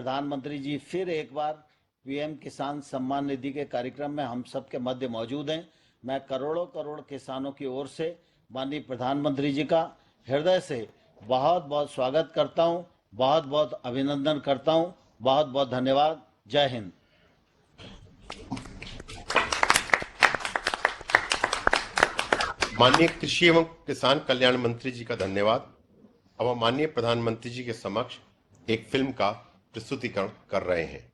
प्रधानमंत्री जी फिर एक बार पीएम किसान सम्मान निधि के कार्यक्रम में हम सबके मध्य मौजूद हैं। मैं करोड़ों करोड़ किसानों की ओर से माननीय प्रधानमंत्री जी का हृदय से बहुत बहुत स्वागत करता हूं, बहुत बहुत अभिनंदन करता हूं। बहुत बहुत धन्यवाद। जय हिंद। माननीय कृषि एवं किसान कल्याण मंत्री जी का धन्यवाद। अब हम माननीय प्रधानमंत्री जी के समक्ष एक फिल्म का प्रस्तुतिकरण कर रहे हैं।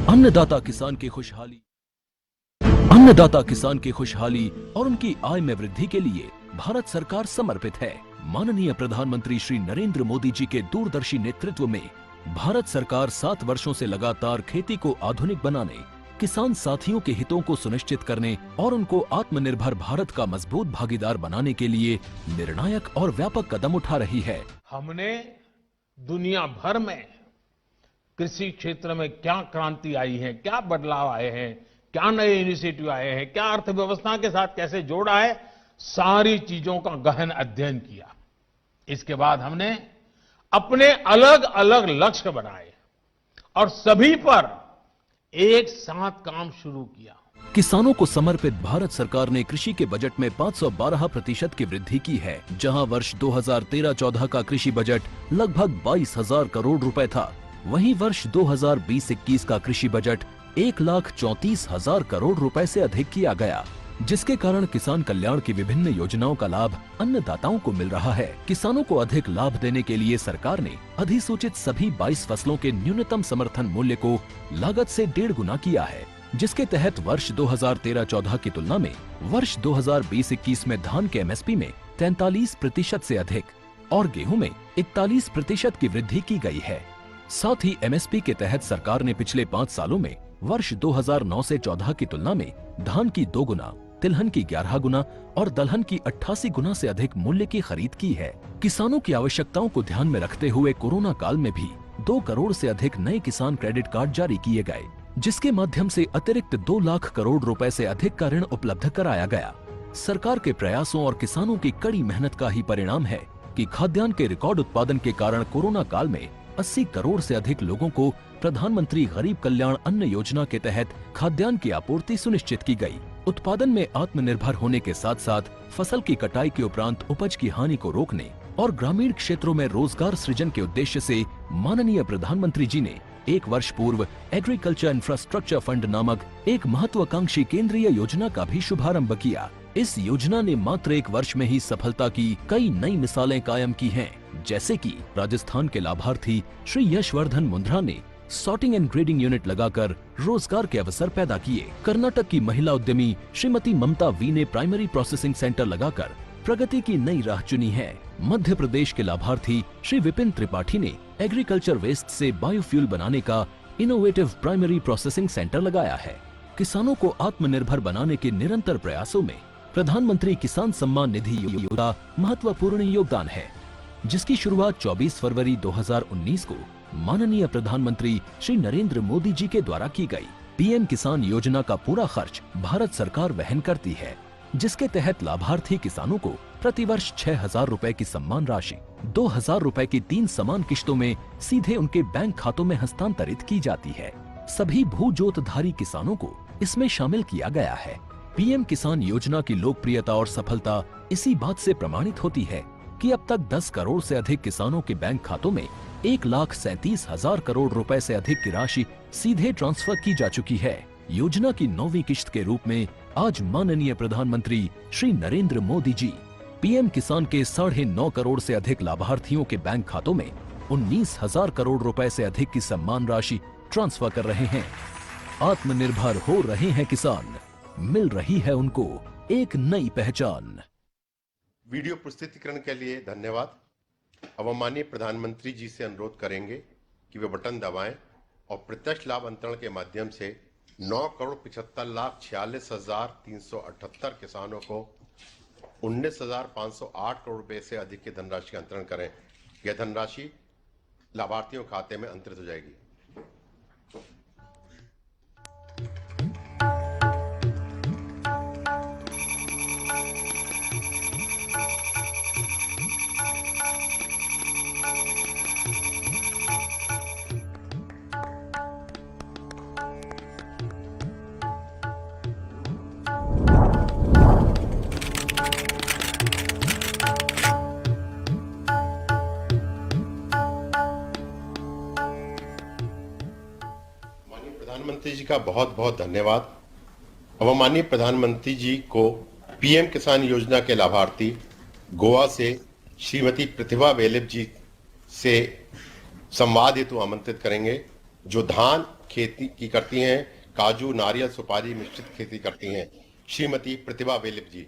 अन्नदाता किसान की खुशहाली, अन्नदाता किसान की खुशहाली और उनकी आय में वृद्धि के लिए भारत सरकार समर्पित है। माननीय प्रधानमंत्री श्री नरेंद्र मोदी जी के दूरदर्शी नेतृत्व में भारत सरकार 7 वर्षों से लगातार खेती को आधुनिक बनाने, किसान साथियों के हितों को सुनिश्चित करने और उनको आत्मनिर्भर भारत का मजबूत भागीदार बनाने के लिए निर्णायक और व्यापक कदम उठा रही है। हमने दुनिया भर में कृषि क्षेत्र में क्या क्रांति आई है, क्या बदलाव आए हैं, क्या नए इनिशिएटिव आए हैं, क्या अर्थव्यवस्था के साथ कैसे जोड़ा है, सारी चीजों का गहन अध्ययन किया। इसके बाद हमने अपने अलग अलग लक्ष्य बनाए और सभी पर एक साथ काम शुरू किया। किसानों को समर्पित भारत सरकार ने कृषि के बजट में 512% की वृद्धि की है, जहां वर्ष 2013-14 का कृषि बजट लगभग 22,000 करोड़ रुपए था। वहीं वर्ष 2020-21 का कृषि बजट 1,34,000 करोड़ रुपए से अधिक किया गया, जिसके कारण किसान कल्याण की विभिन्न योजनाओं का लाभ अन्नदाताओं को मिल रहा है। किसानों को अधिक लाभ देने के लिए सरकार ने अधिसूचित सभी 22 फसलों के न्यूनतम समर्थन मूल्य को लागत से 1.5 गुना किया है, जिसके तहत वर्ष 2013-14 की तुलना में वर्ष 2020-21 में धान के एमएसपी में 43% से अधिक और गेहूं में 41% की वृद्धि की गई है। साथ ही एमएसपी के तहत सरकार ने पिछले 5 सालों में वर्ष 2009 से 14 की तुलना में धान की 2 गुना, तिलहन की 11 गुना और दलहन की 88 गुना से अधिक मूल्य की खरीद की है। किसानों की आवश्यकताओं को ध्यान में रखते हुए कोरोना काल में भी 2 करोड़ से अधिक नए किसान क्रेडिट कार्ड जारी किए गए, जिसके माध्यम से अतिरिक्त 2 लाख करोड़ रुपए से अधिक का ऋण उपलब्ध कराया गया। सरकार के प्रयासों और किसानों की कड़ी मेहनत का ही परिणाम है कि खाद्यान्न के रिकॉर्ड उत्पादन के कारण कोरोना काल में 80 करोड़ से अधिक लोगों को प्रधानमंत्री गरीब कल्याण अन्न योजना के तहत खाद्यान्न की आपूर्ति सुनिश्चित की गई। उत्पादन में आत्मनिर्भर होने के साथ साथ फसल की कटाई के उपरांत उपज की हानि को रोकने और ग्रामीण क्षेत्रों में रोजगार सृजन के उद्देश्य से माननीय प्रधानमंत्री जी ने 1 वर्ष पूर्व एग्रीकल्चर इंफ्रास्ट्रक्चर फंड नामक एक महत्वाकांक्षी केंद्रीय योजना का भी शुभारंभ किया। इस योजना ने मात्र 1 वर्ष में ही सफलता की कई नई मिसालें कायम की हैं, जैसे कि राजस्थान के लाभार्थी श्री यशवर्धन मुंद्रा ने सॉर्टिंग एंड ग्रेडिंग यूनिट लगाकर रोजगार के अवसर पैदा किए। कर्नाटक की महिला उद्यमी श्रीमती ममता वी ने प्राइमरी प्रोसेसिंग सेंटर लगाकर प्रगति की नई राह चुनी है। मध्य प्रदेश के लाभार्थी श्री विपिन त्रिपाठी ने एग्रीकल्चर वेस्ट से बायोफ्यूल बनाने का इनोवेटिव प्राइमरी प्रोसेसिंग सेंटर लगाया है। किसानों को आत्मनिर्भर बनाने के निरंतर प्रयासों में प्रधानमंत्री किसान सम्मान निधि योजना महत्वपूर्ण योगदान है, जिसकी शुरुआत 24 फरवरी 2019 को माननीय प्रधानमंत्री श्री नरेंद्र मोदी जी के द्वारा की गई। पीएम किसान योजना का पूरा खर्च भारत सरकार वहन करती है, जिसके तहत लाभार्थी किसानों को प्रतिवर्ष 6,000 रुपए की सम्मान राशि 2,000 रुपए की 3 समान किश्तों में सीधे उनके बैंक खातों में हस्तांतरित की जाती है। सभी भू जोतधारी किसानों को इसमें शामिल किया गया है। पीएम किसान योजना की लोकप्रियता और सफलता इसी बात से प्रमाणित होती है कि अब तक 10 करोड़ से अधिक किसानों के बैंक खातों में 1,37,000 करोड़ रुपए से अधिक की राशि सीधे ट्रांसफर की जा चुकी है। योजना की 9वीं किश्त के रूप में आज माननीय प्रधानमंत्री श्री नरेंद्र मोदी जी पीएम किसान के 9.5 करोड़ से अधिक लाभार्थियों के बैंक खातों में 19,000 करोड़ रुपए से अधिक की सम्मान राशि ट्रांसफर कर रहे हैं। आत्मनिर्भर हो रहे हैं किसान, मिल रही है उनको एक नई पहचान। वीडियो प्रस्तुतिकरण के लिए धन्यवाद। अब हम माननीय प्रधानमंत्री जी से अनुरोध करेंगे कि वे बटन दबाएं और प्रत्यक्ष लाभ अंतरण के माध्यम से 9,75,46,378 किसानों को 19,508 करोड़ रुपए से अधिक की धनराशि का अंतरण करें। यह धनराशि लाभार्थियों के खाते में अंतरित हो जाएगी। प्रधानमंत्री जी का बहुत बहुत धन्यवाद। अब माननीय प्रधानमंत्री जी को पीएम किसान योजना के लाभार्थी गोवा से श्रीमती प्रतिभा वेलिप जी से संवाद हेतु आमंत्रित करेंगे, जो धान खेती की करती हैं, काजू, नारियल, सुपारी मिश्रित खेती करती हैं। श्रीमती प्रतिभा वेलिप जी।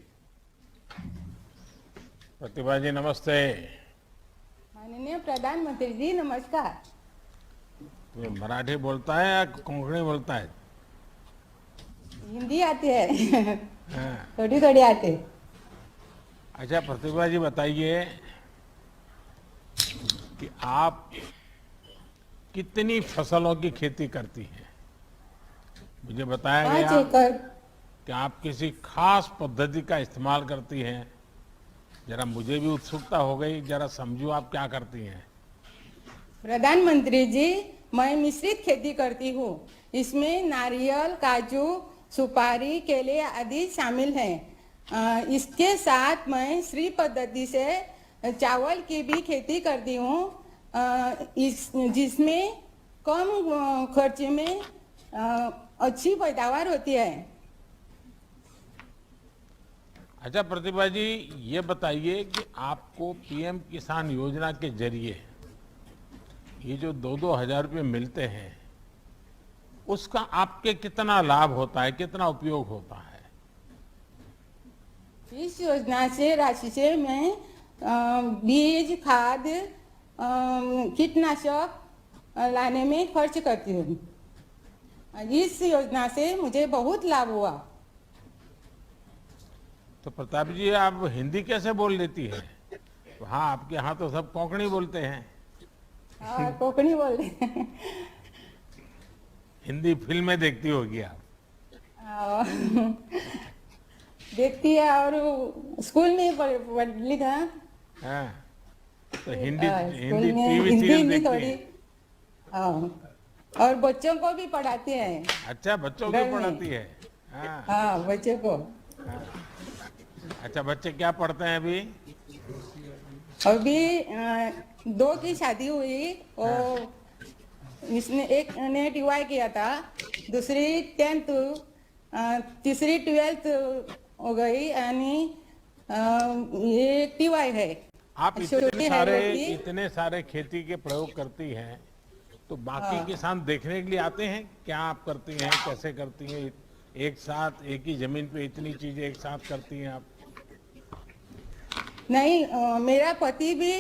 प्रतिभा जी नमस्ते। माननीय प्रधानमंत्री जी नमस्कार। तुम्हें मराठी बोलता है या कोंकणी बोलता है? हिंदी आती है हाँ। थोड़ी थोड़ी आती। अच्छा प्रतिभा जी बताइए कि आप कितनी फसलों की खेती करती हैं? मुझे बताया 5 गया एकड़। कि आप किसी खास पद्धति का इस्तेमाल करती हैं। जरा मुझे भी उत्सुकता हो गई, जरा समझो आप क्या करती हैं। प्रधानमंत्री जी, मैं मिश्रित खेती करती हूँ। इसमें नारियल, काजू, सुपारी, केले आदि शामिल हैं। इसके साथ मैं श्री पद्धति से चावल की भी खेती करती हूँ, जिसमें कम खर्च में अच्छी पैदावार होती है। अच्छा प्रतिभा जी, ये बताइए कि आपको पीएम किसान योजना के जरिए ये जो 2-2 हजार रुपये मिलते हैं, उसका आपके कितना लाभ होता है, कितना उपयोग होता है? इस योजना से राशि से मैं बीज, खाद, कीटनाशक लाने में खर्च करती हूँ। इस योजना से मुझे बहुत लाभ हुआ। तो प्रताप जी, आप हिंदी कैसे बोल लेती है? वहाँ आपके यहाँ तो सब कोंकणी बोलते हैं। कोंकणी बोल रहे हैं। हिंदी फिल्में देखती होगी आप? देखती है और स्कूल में पढ़ लिखा। हाँ, तो हिंदी स्कूल हिंदी में टीवी हिंदी सीरियल भी देखती थोड़ी। है? और बच्चों को भी पढ़ाते हैं। अच्छा, बच्चों को घर में। पढ़ाती है? हाँ। हाँ, बच्चों को। अच्छा, बच्चे क्या पढ़ते हैं अभी? अभी 2 की शादी हुई और इसने एक ने टीवाई किया था, दूसरी 10th, तीसरी 12th हो गई, यानी ये टीवाई है। आप छोटी है रोटी। इतने सारे खेती के प्रयोग करती हैं, तो बाकी किसान देखने के लिए आते हैं? क्या आप करती हैं, कैसे करती हैं? एक साथ एक ही जमीन पे इतनी चीजें एक साथ करती हैं आप? नहीं, मेरा पति भी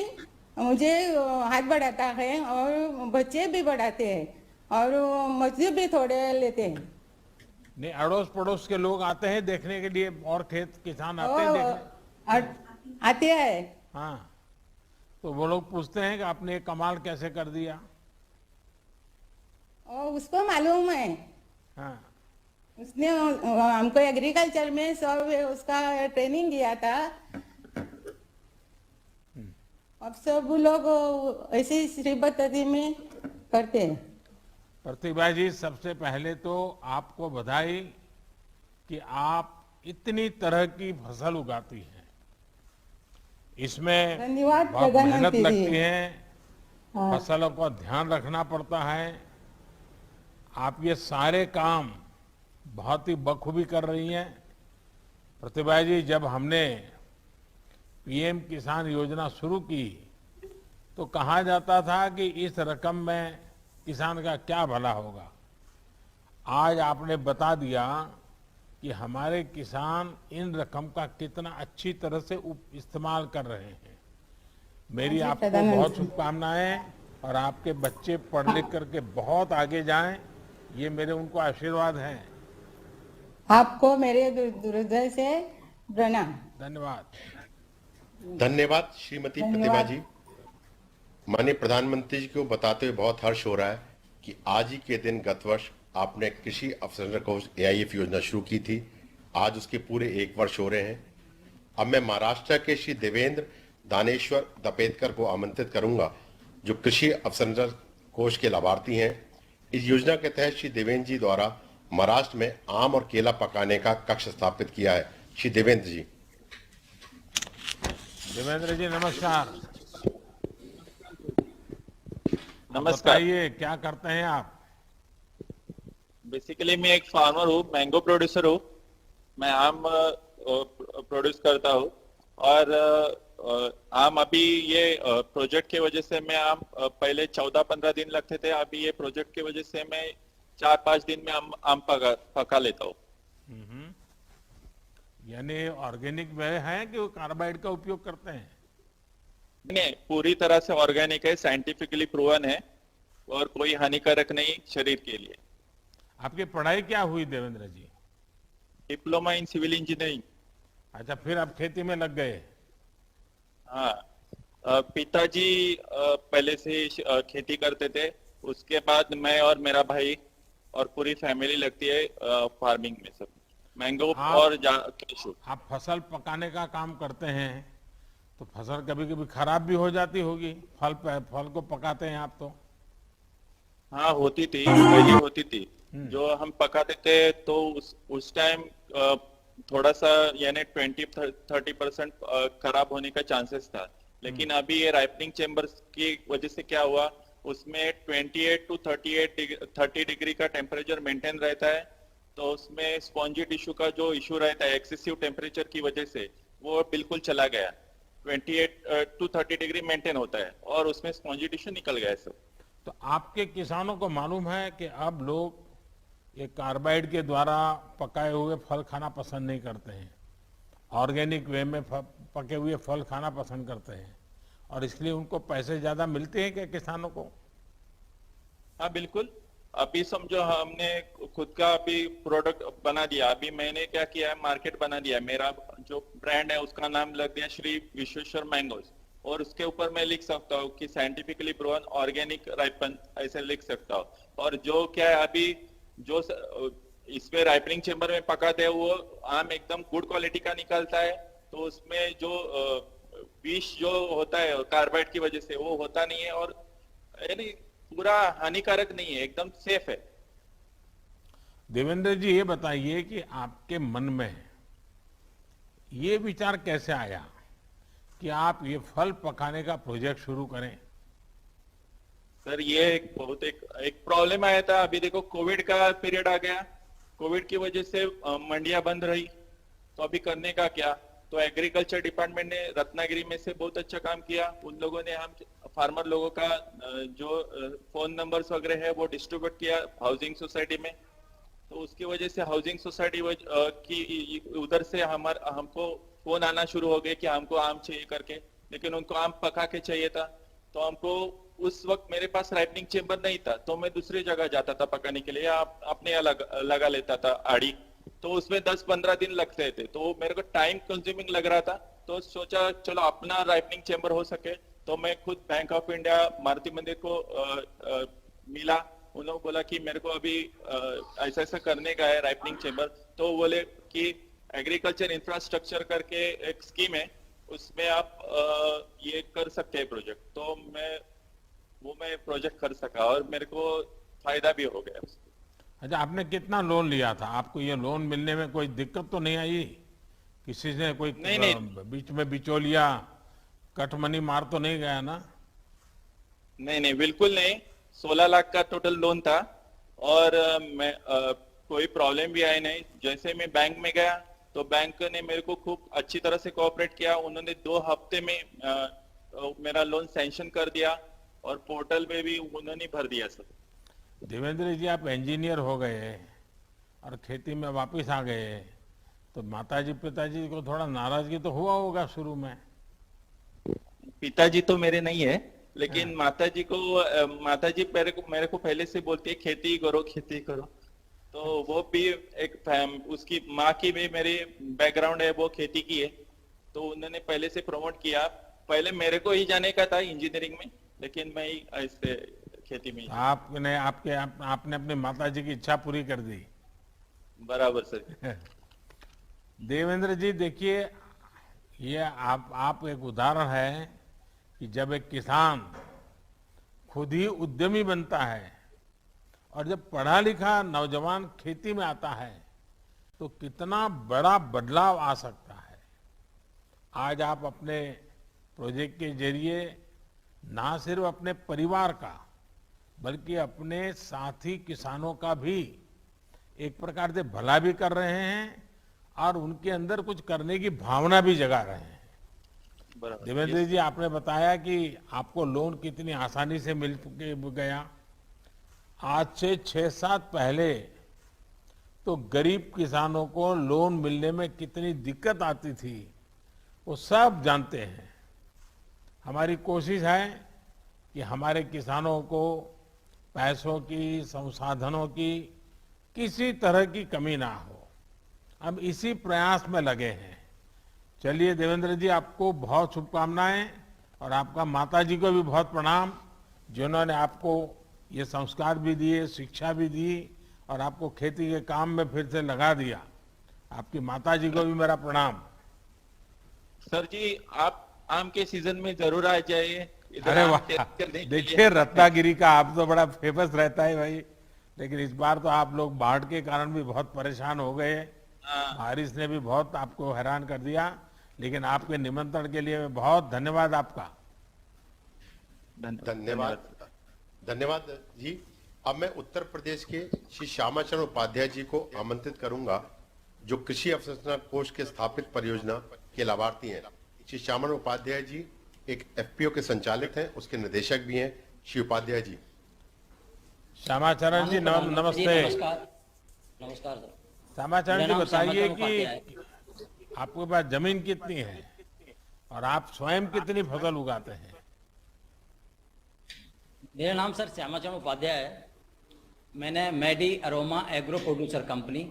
मुझे हाथ बढ़ाता है और बच्चे भी बढ़ाते हैं और मजदूर भी थोड़े लेते हैं। नहीं, अड़ोस पड़ोस के लोग आते हैं देखने के लिए, और खेत किसान आते हैं देखने? आते हैं। हाँ, तो वो लोग पूछते हैं कि आपने ये कमाल कैसे कर दिया? और उसको मालूम है। हाँ। उसने हमको एग्रीकल्चर में सब उसका ट्रेनिंग दिया था। अब सब लोग ऐसे ही श्री पद्धति में करते हैं। प्रतिभा जी, सबसे पहले तो आपको बधाई कि आप इतनी तरह की फसल उगाती हैं। इसमें धन्यवाद बहुत मेहनत प्रधानमंत्री जी। लगती है, हाँ। फसलों का ध्यान रखना पड़ता है। आप ये सारे काम बहुत ही बखूबी कर रही हैं। प्रतिभा जी, जब हमने पीएम किसान योजना शुरू की तो कहा जाता था कि इस रकम में किसान का क्या भला होगा। आज आपने बता दिया कि हमारे किसान इन रकम का कितना अच्छी तरह से इस्तेमाल कर रहे हैं। मेरी हाँ जी, आपको प्रधानमंत्री। बहुत शुभकामनाएं, और आपके बच्चे पढ़ लिख करके बहुत आगे जाएं, ये मेरे उनको आशीर्वाद हैं। आपको मेरे हृदय से प्रणाम। धन्यवाद। धन्यवाद श्रीमती प्रतिभा धन्यवाद। जी। माननीय प्रधानमंत्री जी को बताते हुए बहुत हर्ष हो रहा है कि आज ही के दिन गत वर्ष आपने कृषि अवसंरचना कोष AIF योजना शुरू की थी। आज उसके पूरे 1 वर्ष हो रहे हैं। अब मैं महाराष्ट्र के श्री देवेंद्र दानेश्वर दपेतकर को आमंत्रित करूंगा, जो कृषि अवसंरचना कोष के लाभार्थी हैं। इस योजना के तहत श्री देवेंद्र जी द्वारा महाराष्ट्र में आम और केला पकाने का कक्ष स्थापित किया है। श्री देवेंद्र जी। देवेंद्र जी नमस्कार। नमस्कार। बताइए क्या करते हैं आप? बेसिकली मैं एक फार्मर हूँ, मैंगो प्रोड्यूसर हूँ। मैं आम प्रोड्यूस करता हूँ और आम अभी ये प्रोजेक्ट की वजह से मैं आम पहले 14-15 दिन लगते थे, अभी ये प्रोजेक्ट की वजह से मैं 4-5 दिन में आम पका लेता हूँ। यानी ऑर्गेनिक वे है कि वो कार्बाइड का उपयोग करते हैं? नहीं, पूरी तरह से ऑर्गेनिक है, साइंटिफिकली प्रूवन है और कोई हानिकारक नहीं शरीर के लिए। आपकी पढ़ाई क्या हुई Devendra ji? Diploma in civil engineering. अच्छा, फिर आप खेती में लग गए? हाँ, पिताजी पहले से ही खेती करते थे, उसके बाद मैं और मेरा भाई और पूरी फैमिली लगती है फार्मिंग में, सब मैंगो और कैशू। आप फसल पकाने का काम करते हैं तो फसल कभी कभी खराब भी हो जाती होगी, फल को पकाते हैं आप तो? हाँ, होती थी, पहले होती थी। जो हम पकाते थे तो उस टाइम थोड़ा सा यानी 20-30% खराब होने का चांसेस था, लेकिन अभी ये राइपनिंग चेम्बर्स की वजह से क्या हुआ, उसमें 28 to 30 डिग्री का टेम्परेचर मेंटेन रहता है, तो उसमें स्पॉन्जी टिश्यू का जो इश्यू रहता है एक्सेसिव टेम्परेचर की वजह से वो बिल्कुल चला गया। 28 to 30 डिग्री मेंटेन होता है और उसमें स्पॉन्जी टिश्यू निकल गया है सब। तो आपके किसानों को मालूम है कि अब लोग ये कार्बाइड के द्वारा पकाए हुए फल खाना पसंद नहीं करते हैं, ऑर्गेनिक वे में पके हुए फल खाना पसंद करते हैं, और इसलिए उनको पैसे ज्यादा मिलते हैं क्या किसानों को? हाँ बिल्कुल, अभी समझो हमने खुद का अभी प्रोडक्ट बना दिया। अभी मैंने क्या किया है, मार्केट बना दिया है। मेरा जो ब्रांड है उसका नाम लग दिया श्री विश्वेश्वर मैंगोज, और उसके ऊपर मैं लिख सकता हूँ कि साइंटिफिकली प्रूवन ऑर्गेनिक राइपन, ऐसे लिख सकता हूँ। और जो क्या है अभी जो इसमें राइपनिंग चेम्बर में पकाते हैं वो आम एकदम गुड क्वालिटी का निकलता है, तो उसमें जो विष जो होता है कार्बाइड की वजह से वो होता नहीं है, और यानी पूरा हानिकारक नहीं है, एकदम सेफ है। देवेंद्र जी, ये बताइए कि आपके मन में ये विचार कैसे आया कि आप ये फल पकाने का प्रोजेक्ट शुरू करें? सर, ये एक प्रॉब्लम आया था। अभी देखो कोविड का पीरियड आ गया, कोविड की वजह से मंडियां बंद रही, तो अभी करने का क्या? तो एग्रीकल्चर डिपार्टमेंट ने रत्नागिरी में से बहुत अच्छा काम किया। उन लोगों ने हम फार्मर लोगों का जो फोन नंबर्स वगैरह है वो डिस्ट्रीब्यूट किया हाउसिंग सोसाइटी में, तो उसकी वजह से हाउसिंग सोसाइटी की उधर से हमको फोन आना शुरू हो गए कि हमको आम चाहिए करके, लेकिन उनको आम पका के चाहिए था। तो हमको उस वक्त मेरे पास राइपनिंग चेम्बर नहीं था, तो मैं दूसरी जगह जाता था पकाने के लिए, अपने अलग लगा लेता था आड़ी, तो उसमें 10-15 दिन लगते थे, तो मेरे को टाइम कंज्यूमिंग लग रहा था। तो सोचा चलो अपना राइपनिंग चेम्बर हो सके, तो मैं खुद बैंक ऑफ इंडिया मारुति मंदिर को मिला। उन लोगों बोला कि मेरे को अभी ऐसा ऐसा करने का है राइपनिंग चेम्बर, तो बोले कि एग्रीकल्चर इंफ्रास्ट्रक्चर करके एक स्कीम है, उसमें आप ये कर सकते हैं प्रोजेक्ट। तो मैं प्रोजेक्ट कर सका और मेरे को फायदा भी हो गया उससे। अच्छा, आपने कितना लोन लिया था? आपको ये लोन मिलने में कोई दिक्कत तो नहीं आई? किसी ने कोई नहीं। बीच में बिचौलिया कटमनी मार तो नहीं गया ना? नहीं, बिल्कुल नहीं। 16 लाख का टोटल लोन था और मैं कोई प्रॉब्लम भी आई नहीं। जैसे मैं बैंक में गया तो बैंक ने मेरे को खूब अच्छी तरह से कोऑपरेट किया। उन्होंने 2 हफ्ते में मेरा लोन सैंक्शन कर दिया और पोर्टल पे भी उन्होंने भर दिया सब। देवेंद्र जी, आप इंजीनियर हो गए और खेती में वापस आ गए, तो माताजी पिताजी को थोड़ा नाराजगी तो हुआ होगा शुरू में? पिताजी तो मेरे नहीं है, लेकिन माताजी मेरे को पहले से बोलती है खेती करो। तो वो भी उसकी माँ की भी मेरी बैकग्राउंड है, वो खेती की है, तो उन्होंने पहले से प्रमोट किया। पहले मेरे को ही जाने का था इंजीनियरिंग में, लेकिन मैं ही ऐसे खेती में। आपने अपने माताजी की इच्छा पूरी कर दी। बराबर सर। देवेंद्र जी, देखिए, ये आप एक उदाहरण है कि जब एक किसान खुद ही उद्यमी बनता है और जब पढ़ा लिखा नौजवान खेती में आता है तो कितना बड़ा बदलाव आ सकता है। आज आप अपने प्रोजेक्ट के जरिए ना सिर्फ अपने परिवार का बल्कि अपने साथी किसानों का भी एक प्रकार से भला भी कर रहे हैं और उनके अंदर कुछ करने की भावना भी जगा रहे हैं। बराबर। देवेंद्र जी, आपने बताया कि आपको लोन कितनी आसानी से मिल के गया। आज से 6-7 पहले तो गरीब किसानों को लोन मिलने में कितनी दिक्कत आती थी, वो सब जानते हैं। हमारी कोशिश है कि हमारे किसानों को पैसों की, संसाधनों की किसी तरह की कमी ना हो। हम इसी प्रयास में लगे हैं। चलिए देवेंद्र जी, आपको बहुत शुभकामनाएं और आपका माता जी को भी बहुत प्रणाम, जिन्होंने आपको ये संस्कार भी दिए, शिक्षा भी दी और आपको खेती के काम में फिर से लगा दिया। आपकी माता जी को भी मेरा प्रणाम। सर जी, आप आम के सीजन में जरूर आ जाइए। इधर अरे आम वाह, टेस्ट करने के देखिए लिए। रत्नागिरी का आप तो बड़ा फेमस रहता है भाई, लेकिन इस बार तो आप लोग बाढ़ के कारण भी बहुत परेशान हो गए। हाँ, बारिश ने भी बहुत आपको हैरान कर दिया, लेकिन आपके निमंत्रण के लिए बहुत धन्यवाद आपका। धन्यवाद। धन्यवाद जी। अब मैं उत्तर प्रदेश के श्री श्यामाचरण उपाध्याय जी को आमंत्रित करूंगा, जो कृषि अवसंरचना कोष के स्थापित परियोजना के लाभार्थी हैं। श्री श्यामाचरण उपाध्याय जी एक एफपीओ के संचालित हैं, उसके निदेशक भी हैं। श्री उपाध्याय जी। श्यामाचरण जी नमस्ते। नमस्कार। नमस्कार सर। श्यामाचरण जी मेरा नाम बताइए श्यामाचरण उपाध्याय कि आपके पास जमीन कितनी है और आप स्वयं कितनी फसल उगाते हैं? मेरा नाम सर श्यामाचरण उपाध्याय है। मैंने Maddy aroma agro producer company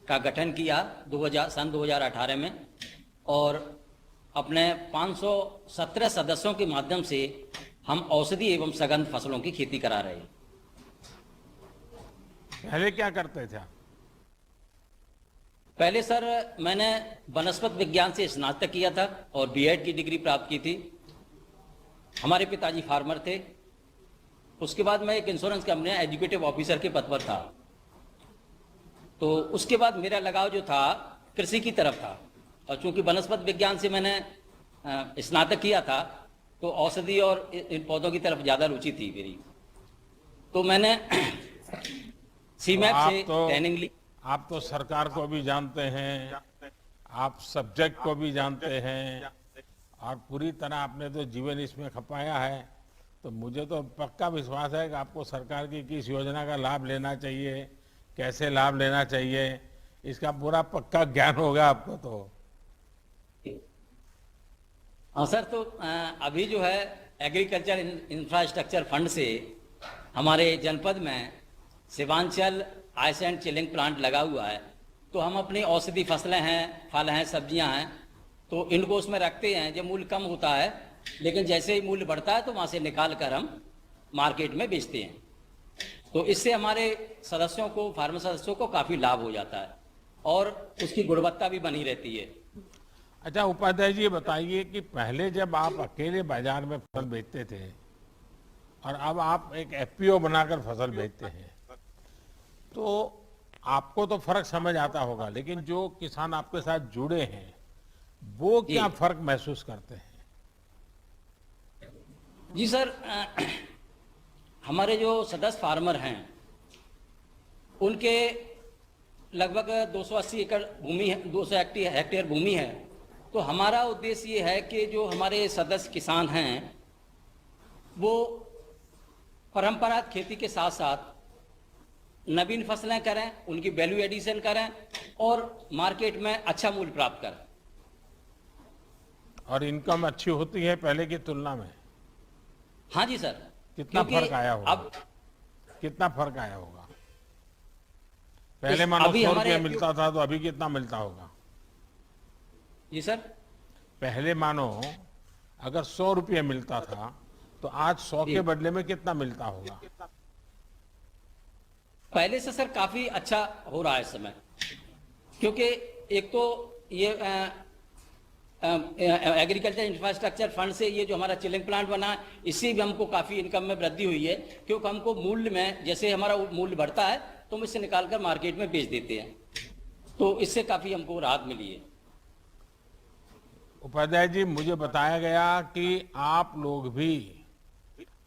का गठन किया सन 2018 में और अपने 517 सदस्यों के माध्यम से हम औषधि एवं सघन फसलों की खेती करा रहे हैं। पहले क्या करते थे आप? पहले सर मैंने वनस्पत विज्ञान से स्नातक किया था और बीएड की डिग्री प्राप्त की थी। हमारे पिताजी फार्मर थे। उसके बाद मैं एक इंश्योरेंस कंपनी में एग्जीक्यूटिव ऑफिसर के पद पर था। तो उसके बाद मेरा लगाव जो था कृषि की तरफ था, और चूंकि वनस्पत विज्ञान से मैंने स्नातक किया था तो औषधि और इन पौधों की तरफ ज्यादा रुचि थी मेरी। तो मैंने सीमैप से ट्रेनिंग ली। आप तो सरकार को भी जानते हैं, आप सब्जेक्ट को भी जानते हैं और पूरी तरह आपने तो जीवन इसमें खपाया है। तो मुझे तो पक्का विश्वास है कि आपको सरकार की किस योजना का लाभ लेना चाहिए, कैसे लाभ लेना चाहिए, इसका पूरा पक्का ज्ञान होगा आपको। तो हाँ सर, तो अभी जो है एग्रीकल्चर इंफ्रास्ट्रक्चर फंड से हमारे जनपद में शिवांचल आइस एंड चिलिंग प्लांट लगा हुआ है। तो हम अपनी औषधि फसलें हैं, फल हैं, सब्जियां हैं, तो इनको उसमें रखते हैं। जब मूल्य कम होता है, लेकिन जैसे ही मूल्य बढ़ता है तो वहां से निकाल कर हम मार्केट में बेचते हैं। तो इससे हमारे सदस्यों को, फार्मर सदस्यों को काफी लाभ हो जाता है और उसकी गुणवत्ता भी बनी रहती है। अच्छा उपाध्याय जी, ये बताइए कि पहले जब आप अकेले बाजार में फसल बेचते थे और अब आप एक एफपीओ बनाकर फसल बेचते हैं, तो आपको तो फर्क समझ आता होगा, लेकिन जो किसान आपके साथ जुड़े हैं वो क्या फर्क महसूस करते हैं? जी सर, हमारे जो सदस्य फार्मर हैं उनके लगभग 280 एकड़ भूमि है, 200 हेक्टेयर भूमि है। तो हमारा उद्देश्य ये है कि जो हमारे सदस्य किसान हैं वो परंपरागत खेती के साथ साथ नवीन फसलें करें, उनकी वैल्यू एडिशन करें और मार्केट में अच्छा मूल्य प्राप्त करें। और इनकम अच्छी होती है पहले की तुलना में? हाँ जी सर। कितना फर्क आया होगा? अब कितना फर्क आया होगा? पहले मानो 100 रुपया मिलता था तो अभी कितना मिलता होगा? जी सर, पहले मानो अगर 100 रुपया मिलता था तो आज 100 के बदले में कितना मिलता होगा? पहले से सर काफी अच्छा हो रहा है इस समय, क्योंकि एक तो ये एग्रीकल्चर इंफ्रास्ट्रक्चर फंड से ये जो हमारा चिलिंग प्लांट बना है, इससे भी हमको काफी इनकम में वृद्धि हुई है। क्योंकि हमको मूल्य में, जैसे हमारा मूल्य बढ़ता है तो हम इससे निकालकर मार्केट में बेच देते हैं, तो इससे काफी हमको राहत मिली है। उपाध्याय जी, मुझे बताया गया कि आप लोग भी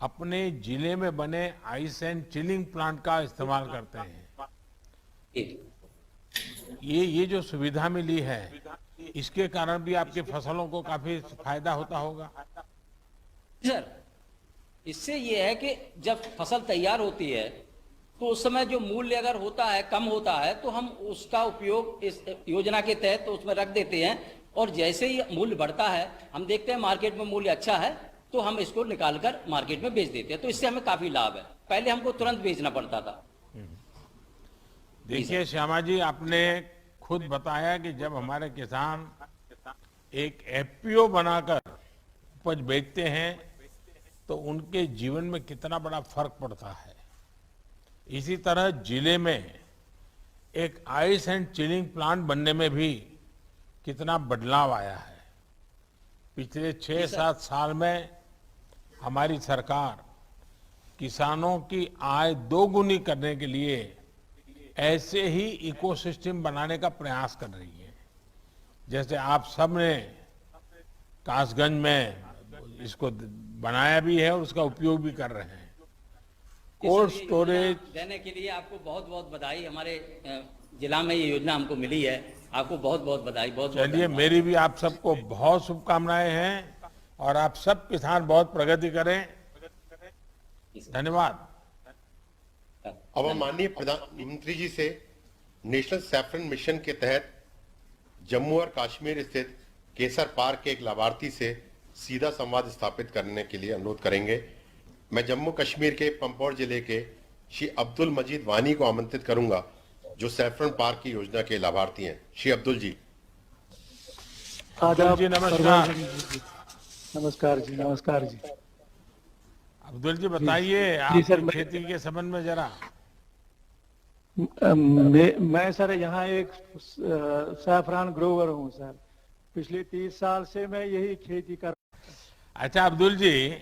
अपने जिले में बने आइस एंड चिलिंग प्लांट का इस्तेमाल करते हैं। ये जो सुविधा मिली है, इसके कारण भी आपकी फसलों को काफी फायदा होता होगा। सर, इससे ये है कि जब फसल तैयार होती है तो उस समय जो मूल्य अगर होता है, कम होता है, तो हम उसका उपयोग इस योजना के तहत तो उसमें रख देते हैं, और जैसे ही मूल्य बढ़ता है, हम देखते हैं मार्केट में मूल्य अच्छा है तो हम इसको निकालकर मार्केट में बेच देते हैं। तो इससे हमें काफी लाभ है। पहले हमको तुरंत बेचना पड़ता था। देखिए श्यामा जी, आपने खुद बताया कि जब हमारे किसान एक एफपीओ बनाकर उपज बेचते हैं तो उनके जीवन में कितना बड़ा फर्क पड़ता है। इसी तरह जिले में एक आइस एंड चिलिंग प्लांट बनने में भी कितना बदलाव आया है। पिछले 6-7 साल में हमारी सरकार किसानों की आय दोगुनी करने के लिए ऐसे ही इकोसिस्टम बनाने का प्रयास कर रही है। जैसे आप सब ने कासगंज में इसको बनाया भी है और उसका उपयोग भी कर रहे हैं। कोल्ड स्टोरेज देने के लिए आपको बहुत बहुत बधाई। हमारे जिला में ये योजना हमको मिली है, आपको बहुत बहुत बधाई। बहुत चलिए, मेरी भी आप सबको बहुत शुभकामनाएं हैं और आप सब किसान बहुत प्रगति करें। धन्यवाद। अब हम माननीय प्रधानमंत्री जी से नेशनल सैफरन मिशन के तहत जम्मू और कश्मीर स्थित केसर पार्क के एक लाभार्थी से सीधा संवाद स्थापित करने के लिए अनुरोध करेंगे। मैं जम्मू कश्मीर के पंपोर जिले के श्री अब्दुल मजीद वानी को आमंत्रित करूंगा, जो सैफरन पार्क की योजना के लाभार्थी हैं। श्री अब्दुल जी। अब्दुल जी नमस्कार। नमस्कार जी, नमस्कार जी। अब्दुल जी बताइए आप खेती के संबंध में जरा। मैं सर यहाँ एक सैफरान ग्रोवर हूँ सर। पिछले 30 साल से मैं यही खेती कर। अच्छा अब्दुल जी,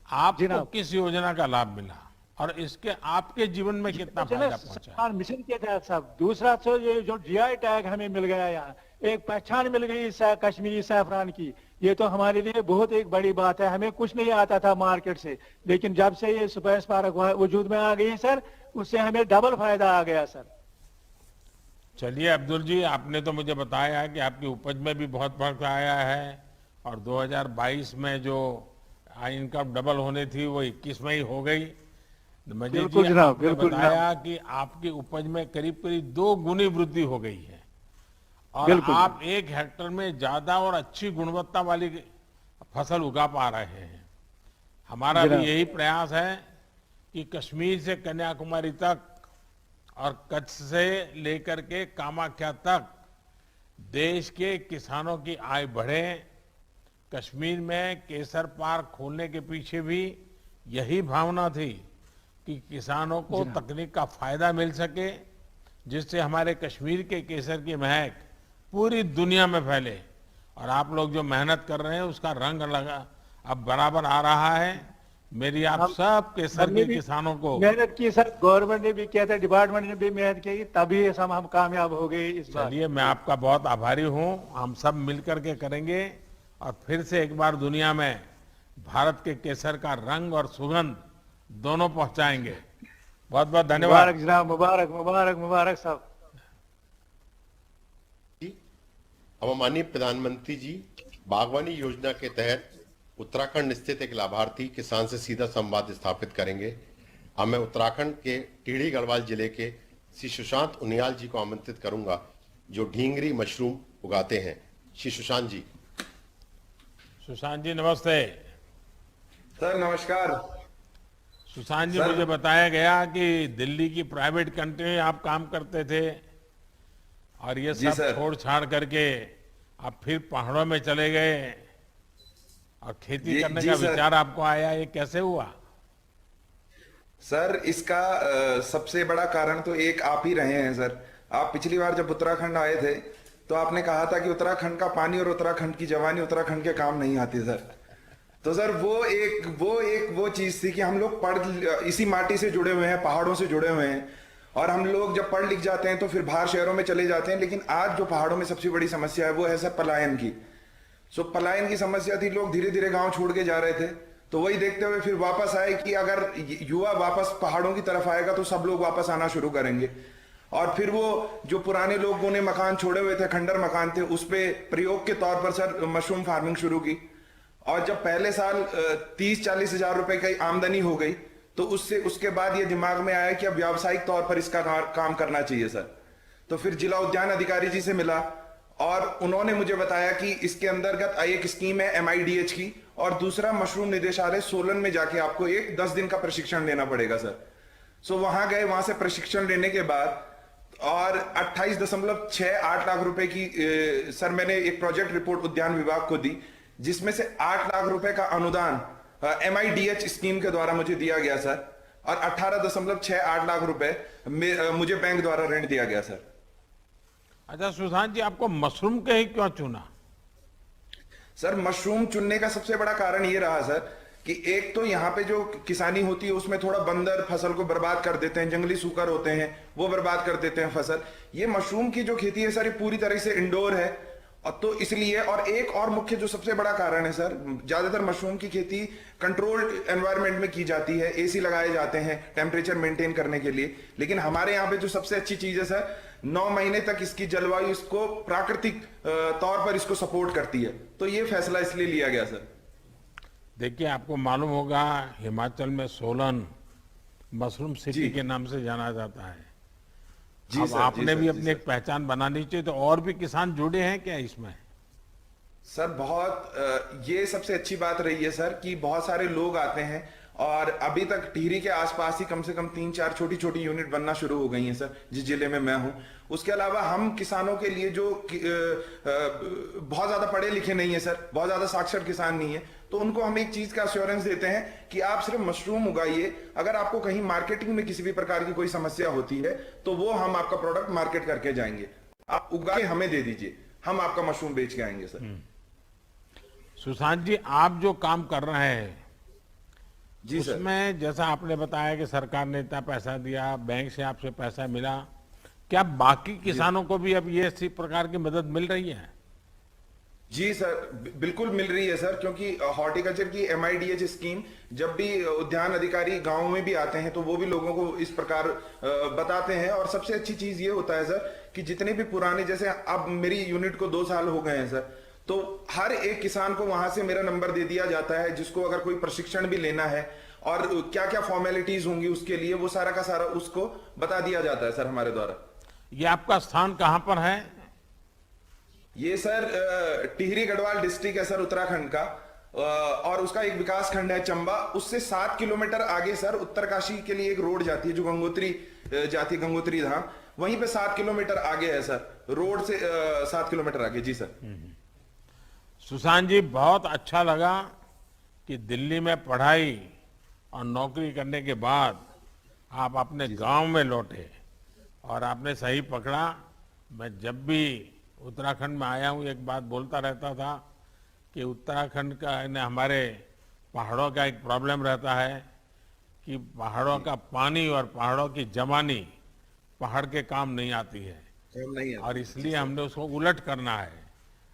आपको किस योजना का लाभ मिला और इसके आपके जीवन में कितना फायदा पहुंचा? मिशन के तहत साहब। दूसरा तो ये जो जीआई टैग हमें मिल गया, यहाँ एक पहचान मिल गई कश्मीरी सैफरान की। ये तो हमारे लिए बहुत एक बड़ी बात है। हमें कुछ नहीं आता था मार्केट से, लेकिन जब से ये स्पाइस पार्क वजूद में आ गई सर, उससे हमें डबल फायदा आ गया सर। चलिए अब्दुल जी, आपने तो मुझे बताया कि आपकी उपज में भी बहुत फर्क आया है और 2022 में जो इनकम डबल होनी थी वो 21 में ही हो गई। मजीद जी, आपने बताया कि आपकी उपज में करीब करीब 2 गुनी वृद्धि हो गई है और आप 1 हेक्टेयर में ज्यादा और अच्छी गुणवत्ता वाली फसल उगा पा रहे हैं। हमारा भी यही प्रयास है कि कश्मीर से कन्याकुमारी तक और कच्छ से लेकर के कामाख्या तक देश के किसानों की आय बढ़े। कश्मीर में केसर पार्क खोलने के पीछे भी यही भावना थी कि किसानों को तकनीक का फायदा मिल सके, जिससे हमारे कश्मीर के केसर की महक पूरी दुनिया में फैले। और आप लोग जो मेहनत कर रहे हैं उसका रंग लगा अब बराबर आ रहा है। मेरी आप सब केसर के किसानों को मेहनत की सर। गवर्नमेंट ने भी किया था, डिपार्टमेंट ने भी मेहनत की, तभी हम कामयाब हो गए इस बार। चलिए, मैं आपका बहुत आभारी हूँ। हम सब मिलकर के करेंगे और फिर से एक बार दुनिया में भारत के केसर का रंग और सुगंध दोनों पहुंचाएंगे। बहुत बहुत धन्यवाद। मुबारक जनाब, मुबारक मुबारक मुबारक साहब। अब माननीय प्रधानमंत्री जी बागवानी योजना के तहत उत्तराखंड स्थित एक लाभार्थी किसान से सीधा संवाद स्थापित करेंगे। अब मैं उत्तराखंड के टिहरी गढ़वाल जिले के श्री सुशांत उनियाल जी को आमंत्रित करूंगा, जो ढींगरी मशरूम उगाते हैं। श्री सुशांत जी। सुशांत जी नमस्ते। सर नमस्कार। सुशांत जी, मुझे बताया गया कि दिल्ली की प्राइवेट कंपनी में आप काम करते थे और ये सब छोड़ छाड़ करके आप फिर पहाड़ों में चले गए और खेती करने का विचार आपको आया, ये कैसे हुआ? सर इसका सबसे बड़ा कारण तो एक आप ही रहे हैं सर। आप पिछली बार जब उत्तराखंड आए थे तो आपने कहा था कि उत्तराखंड का पानी और उत्तराखंड की जवानी उत्तराखंड के काम नहीं आती सर। तो सर वो चीज थी कि हम लोग इसी माटी से जुड़े हुए हैं, पहाड़ों से जुड़े हुए हैं, और हम लोग जब पढ़ लिख जाते हैं तो फिर बाहर शहरों में चले जाते हैं। लेकिन आज जो पहाड़ों में सबसे बड़ी समस्या है वो है सर पलायन की। पलायन की समस्या थी, लोग धीरे धीरे गांव छोड़ के जा रहे थे। तो वही देखते हुए फिर वापस आए कि अगर युवा वापस पहाड़ों की तरफ आएगा तो सब लोग वापस आना शुरू करेंगे। और फिर वो जो पुराने लोगों ने मकान छोड़े हुए थे, खंडर मकान थे, उस पे प्रयोग के तौर पर सर मशरूम फार्मिंग शुरू की। और जब पहले साल 30-40 हजार रुपए की आमदनी हो गई तो उसके बाद ये दिमाग में आया कि अब व्यावसायिक तौर पर इसका काम करना चाहिए सर। तो फिर जिला उद्यान अधिकारी जी से मिला और उन्होंने मुझे बताया कि इसके अंतर्गत एक स्कीम है MIDH की, और दूसरा मशरूम निदेशालय सोलन में जाके आपको 10 दिन का प्रशिक्षण लेना पड़ेगा सर। सो वहां गए, वहां से प्रशिक्षण लेने के बाद और 28.68 लाख रुपए की सर मैंने एक प्रोजेक्ट रिपोर्ट उद्यान विभाग को दी, जिसमें से 8 लाख रुपए का अनुदान MIDH स्कीम के द्वारा मुझे दिया गया सर, और 18.68 लाख रुपए मुझे बैंक द्वारा ऋण दिया गया सर। अच्छा सुशांत जी, आपको मशरूम के ही क्यों चुना? सर मशरूम चुनने का सबसे बड़ा कारण ये रहा सर कि एक तो यहाँ पे जो किसानी होती है उसमें थोड़ा बंदर फसल को बर्बाद कर देते हैं, जंगली सूकर होते हैं, वो बर्बाद कर देते हैं फसल। ये मशरूम की जो खेती है सर ये पूरी तरह से इंडोर है, और तो इसलिए, और एक और मुख्य जो सबसे बड़ा कारण है सर, ज्यादातर मशरूम की खेती कंट्रोल्ड एनवायरनमेंट में की जाती है, AC लगाए जाते हैं टेम्परेचर मेंटेन करने के लिए। लेकिन हमारे यहाँ पे जो सबसे अच्छी चीज है सर, 9 महीने तक इसकी जलवायु इसको प्राकृतिक तौर पर इसको सपोर्ट करती है, तो ये फैसला इसलिए लिया गया सर। देखिए, आपको मालूम होगा हिमाचल में सोलन मशरूम सिटी के नाम से जाना जाता है। जी अब सर, आपने जी भी सर, अपनी जी एक पहचान बनानी चाहिए, तो और भी किसान जुड़े हैं क्या इसमें? सर बहुत ये सबसे अच्छी बात रही है सर कि बहुत सारे लोग आते हैं, और अभी तक टिहरी के आसपास ही कम से कम 3-4 छोटी छोटी यूनिट बनना शुरू हो गई हैं सर, जिस जिले में मैं हूं। उसके अलावा हम किसानों के लिए जो बहुत ज्यादा पढ़े लिखे नहीं है सर, बहुत ज्यादा साक्षर किसान नहीं है, तो उनको हम एक चीज का अश्योरेंस देते हैं कि आप सिर्फ मशरूम उगाइए, अगर आपको कहीं मार्केटिंग में किसी भी प्रकार की कोई समस्या होती है तो वो हम आपका प्रोडक्ट मार्केट करके जाएंगे, आप उगा के हमें दे दीजिए, हम आपका मशरूम बेच के आएंगे सर। सुशांत जी, आप जो काम कर रहे हैं जी सर। उसमें जैसा आपने बताया कि सरकार ने इतना पैसा दिया, बैंक से आपसे पैसा मिला, क्या बाकी किसानों को भी अब ये इसी प्रकार की मदद मिल रही है? जी सर, बिल्कुल मिल रही है सर, क्योंकि हॉर्टिकल्चर की MIDH स्कीम जब भी उद्यान अधिकारी गांव में भी आते हैं तो वो भी लोगों को इस प्रकार बताते हैं। और सबसे अच्छी चीज ये होता है सर कि जितने भी पुराने, जैसे अब मेरी यूनिट को 2 साल हो गए हैं सर, तो हर एक किसान को वहां से मेरा नंबर दे दिया जाता है, जिसको अगर कोई प्रशिक्षण भी लेना है और क्या क्या फॉर्मेलिटीज होंगी उसके लिए, वो सारा का सारा उसको बता दिया जाता है सर हमारे द्वारा। ये आपका स्थान कहां पर है? ये सर टिहरी गढ़वाल डिस्ट्रिक्ट है सर, उत्तराखंड का, और उसका एक विकास खंड है चंबा। उससे 7 किलोमीटर आगे सर उत्तरकाशी के लिए एक रोड जाती है जो गंगोत्री जाती है, गंगोत्री धाम, वहीं पे 7 किलोमीटर आगे है सर, रोड से 7 किलोमीटर आगे। जी सर। सुशांत जी, बहुत अच्छा लगा कि दिल्ली में पढ़ाई और नौकरी करने के बाद आप अपने गांव में लौटे, और आपने सही पकड़ा। मैं जब भी उत्तराखंड में आया हूं एक बात बोलता रहता था कि उत्तराखंड का हमारे पहाड़ों का एक प्रॉब्लम रहता है कि पहाड़ों का पानी और पहाड़ों की जमानी पहाड़ के काम नहीं आती है, और इसलिए हमने उसको उलट करना है।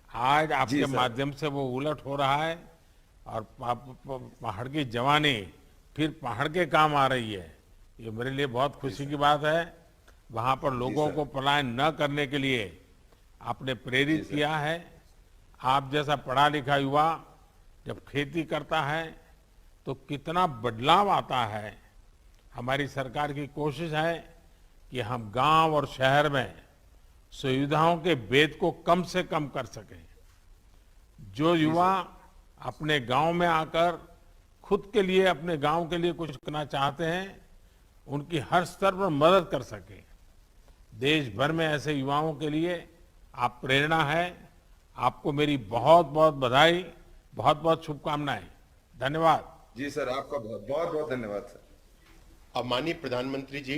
आज आपके माध्यम से वो उलट हो रहा है, और पहाड़ की जवानी फिर पहाड़ के काम आ रही है। ये मेरे लिए बहुत खुशी की बात है। वहां पर लोगों को पलायन न करने के लिए आपने प्रेरित किया है। आप जैसा पढ़ा लिखा युवा जब खेती करता है तो कितना बदलाव आता है। हमारी सरकार की कोशिश है कि हम गांव और शहर में सुविधाओं के भेद को कम से कम कर सकें। जो युवा अपने गांव में आकर खुद के लिए, अपने गांव के लिए कुछ करना चाहते हैं, उनकी हर स्तर पर मदद कर सके। देश भर में ऐसे युवाओं के लिए आप प्रेरणा है। आपको मेरी बहुत बहुत बधाई, बहुत बहुत शुभकामनाएं। धन्यवाद। जी सर, आपका बहुत बहुत धन्यवाद सर। अब माननीय प्रधानमंत्री जी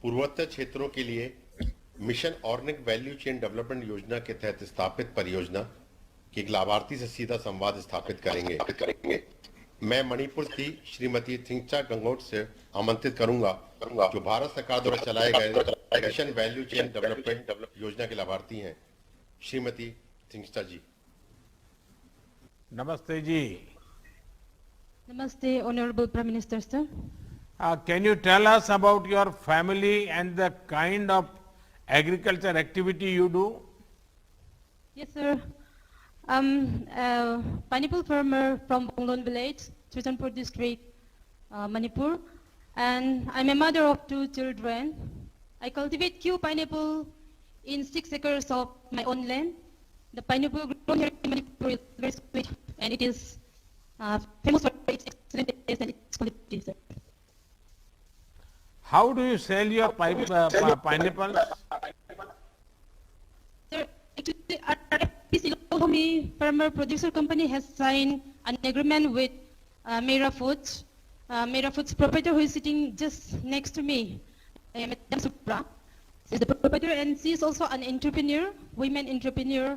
पूर्वोत्तर क्षेत्रों के लिए mission organic value chain development योजना के तहत स्थापित परियोजना के एक लाभार्थी से सीधा संवाद स्थापित करेंगे। मैं मणिपुर की श्रीमती थिंगचा गंगोट से आमंत्रित करूंगा, जो भारत सरकार द्वारा चलाए गए मिशन वैल्यू चेन डेवलपमेंट योजना के लाभार्थी हैं। श्रीमती थिंगचा जी। नमस्ते जी। Namaste, Honorable Prime Minister, sir. Can you tell us about your family and the kind of agriculture activity you do? Yes, sir. Pineapple farmer from Bonglon village, Chushanpur district, Manipur. And I'm a mother of 2 children. I cultivate Q pineapple in 6 acres of my own land. The pineapple grown here in Manipur is very sweet, and it is famous for its excellent taste and its quality, sir. How do you sell your pineapples? Sir, actually, our FPC Lohomi Farmer Producer Company has signed an agreement with Mera Foods. Mera Foods proprietor who is sitting just next to me, Madam Supra. She's the proprietor and she is also an entrepreneur, women entrepreneur.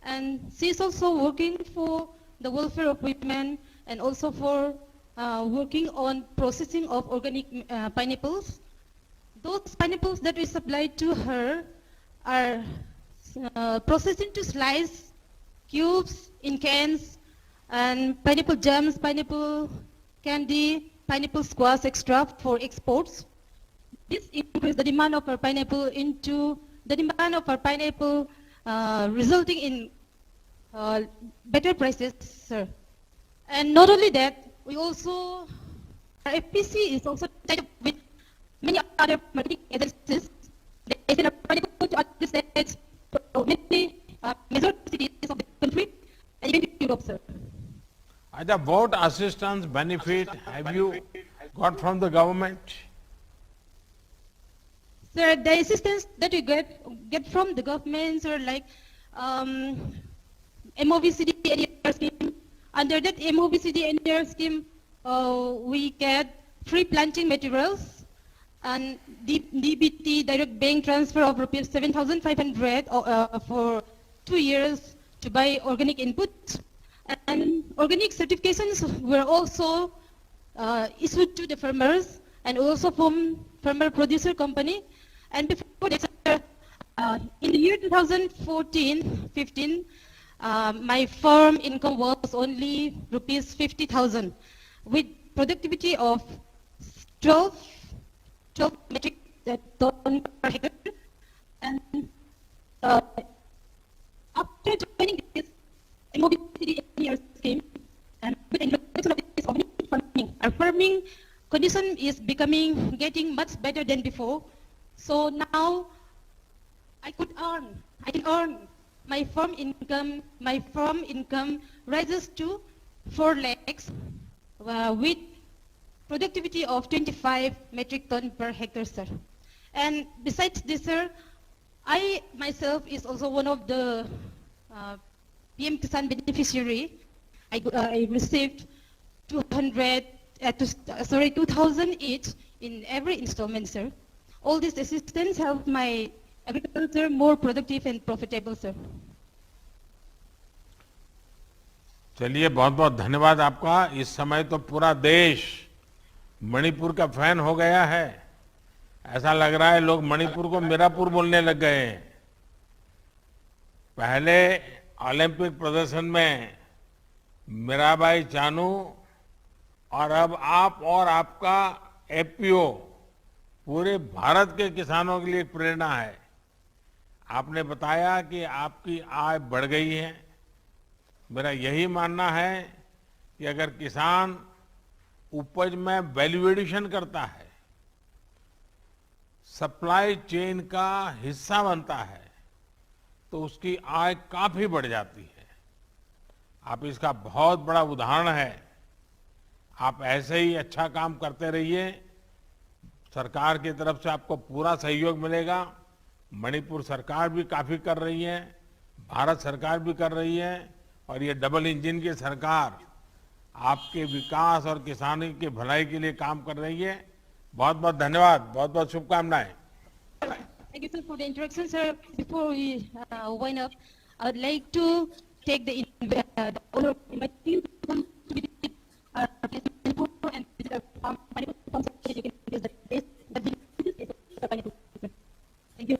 And she is also working for the welfare of women and also for working on processing of organic pineapples. Those pineapples that we supply to her are processed into slice, cubes, in cans, and pineapple jams, pineapple candy, pineapple squash extract for exports. This increases the demand of our pineapple resulting in better prices, sir. And not only that, we also, our FPC is also tied up with many other marketing agencies. They send our pineapple to other states, many major cities of the country, and even to Europe, sir. What assistance benefit have you got from the government? Sir, the assistance that we get from the government, sir, like MOVCD NER scheme. Under that MOVCD NER scheme, we get free planting materials and DBT, direct bank transfer of rupees 7,500 for 2 years to buy organic inputs. And organic certifications were also issued to the farmers and also from farmer producer company. And before that, in the year 2014-15, my farm income was only rupees 50,000 with productivity of 12 metric ton per hectare. And after joining this MOVCD scheme and with the introduction of this organic farming, our farming condition is getting much better than before. So now I can earn my farm income rises to 4 lakhs with productivity of 25 metric ton per hectare, sir. And besides this, sir, I myself is also one of the PM Kisan beneficiary. I received 2,000 each in every installment, sir. All this assistance help my agriculture more productive and profitable, sir. चलिए, बहुत बहुत धन्यवाद आपका। इस समय तो पूरा देश मणिपुर का फैन हो गया है। ऐसा लग रहा है लोग मणिपुर को मीरापुर बोलने लग गए हैं। पहले ओलंपिक प्रदर्शन में मीराबाई चानू और अब आप और आपका एफपीओ पूरे भारत के किसानों के लिए एक प्रेरणा है। आपने बताया कि आपकी आय बढ़ गई है। मेरा यही मानना है कि अगर किसान उपज में वैल्यू एडिशन करता है, सप्लाई चेन का हिस्सा बनता है, तो उसकी आय काफी बढ़ जाती है। आप इसका बहुत बड़ा उदाहरण है। आप ऐसे ही अच्छा काम करते रहिए। सरकार की तरफ से आपको पूरा सहयोग मिलेगा। मणिपुर सरकार भी काफी कर रही है, भारत सरकार भी कर रही है, और ये डबल इंजन की सरकार आपके विकास और किसानों की भलाई के लिए काम कर रही है। बहुत बहुत धन्यवाद, बहुत बहुत शुभकामनाएं। Thank you, sir, for the introduction, sir. Before we wind up, I would like to take the honor of inviting you to come to visit our Manipur and visit our farm, Manipur farm, so that you can use the taste, the benefits of Manipur. Thank you.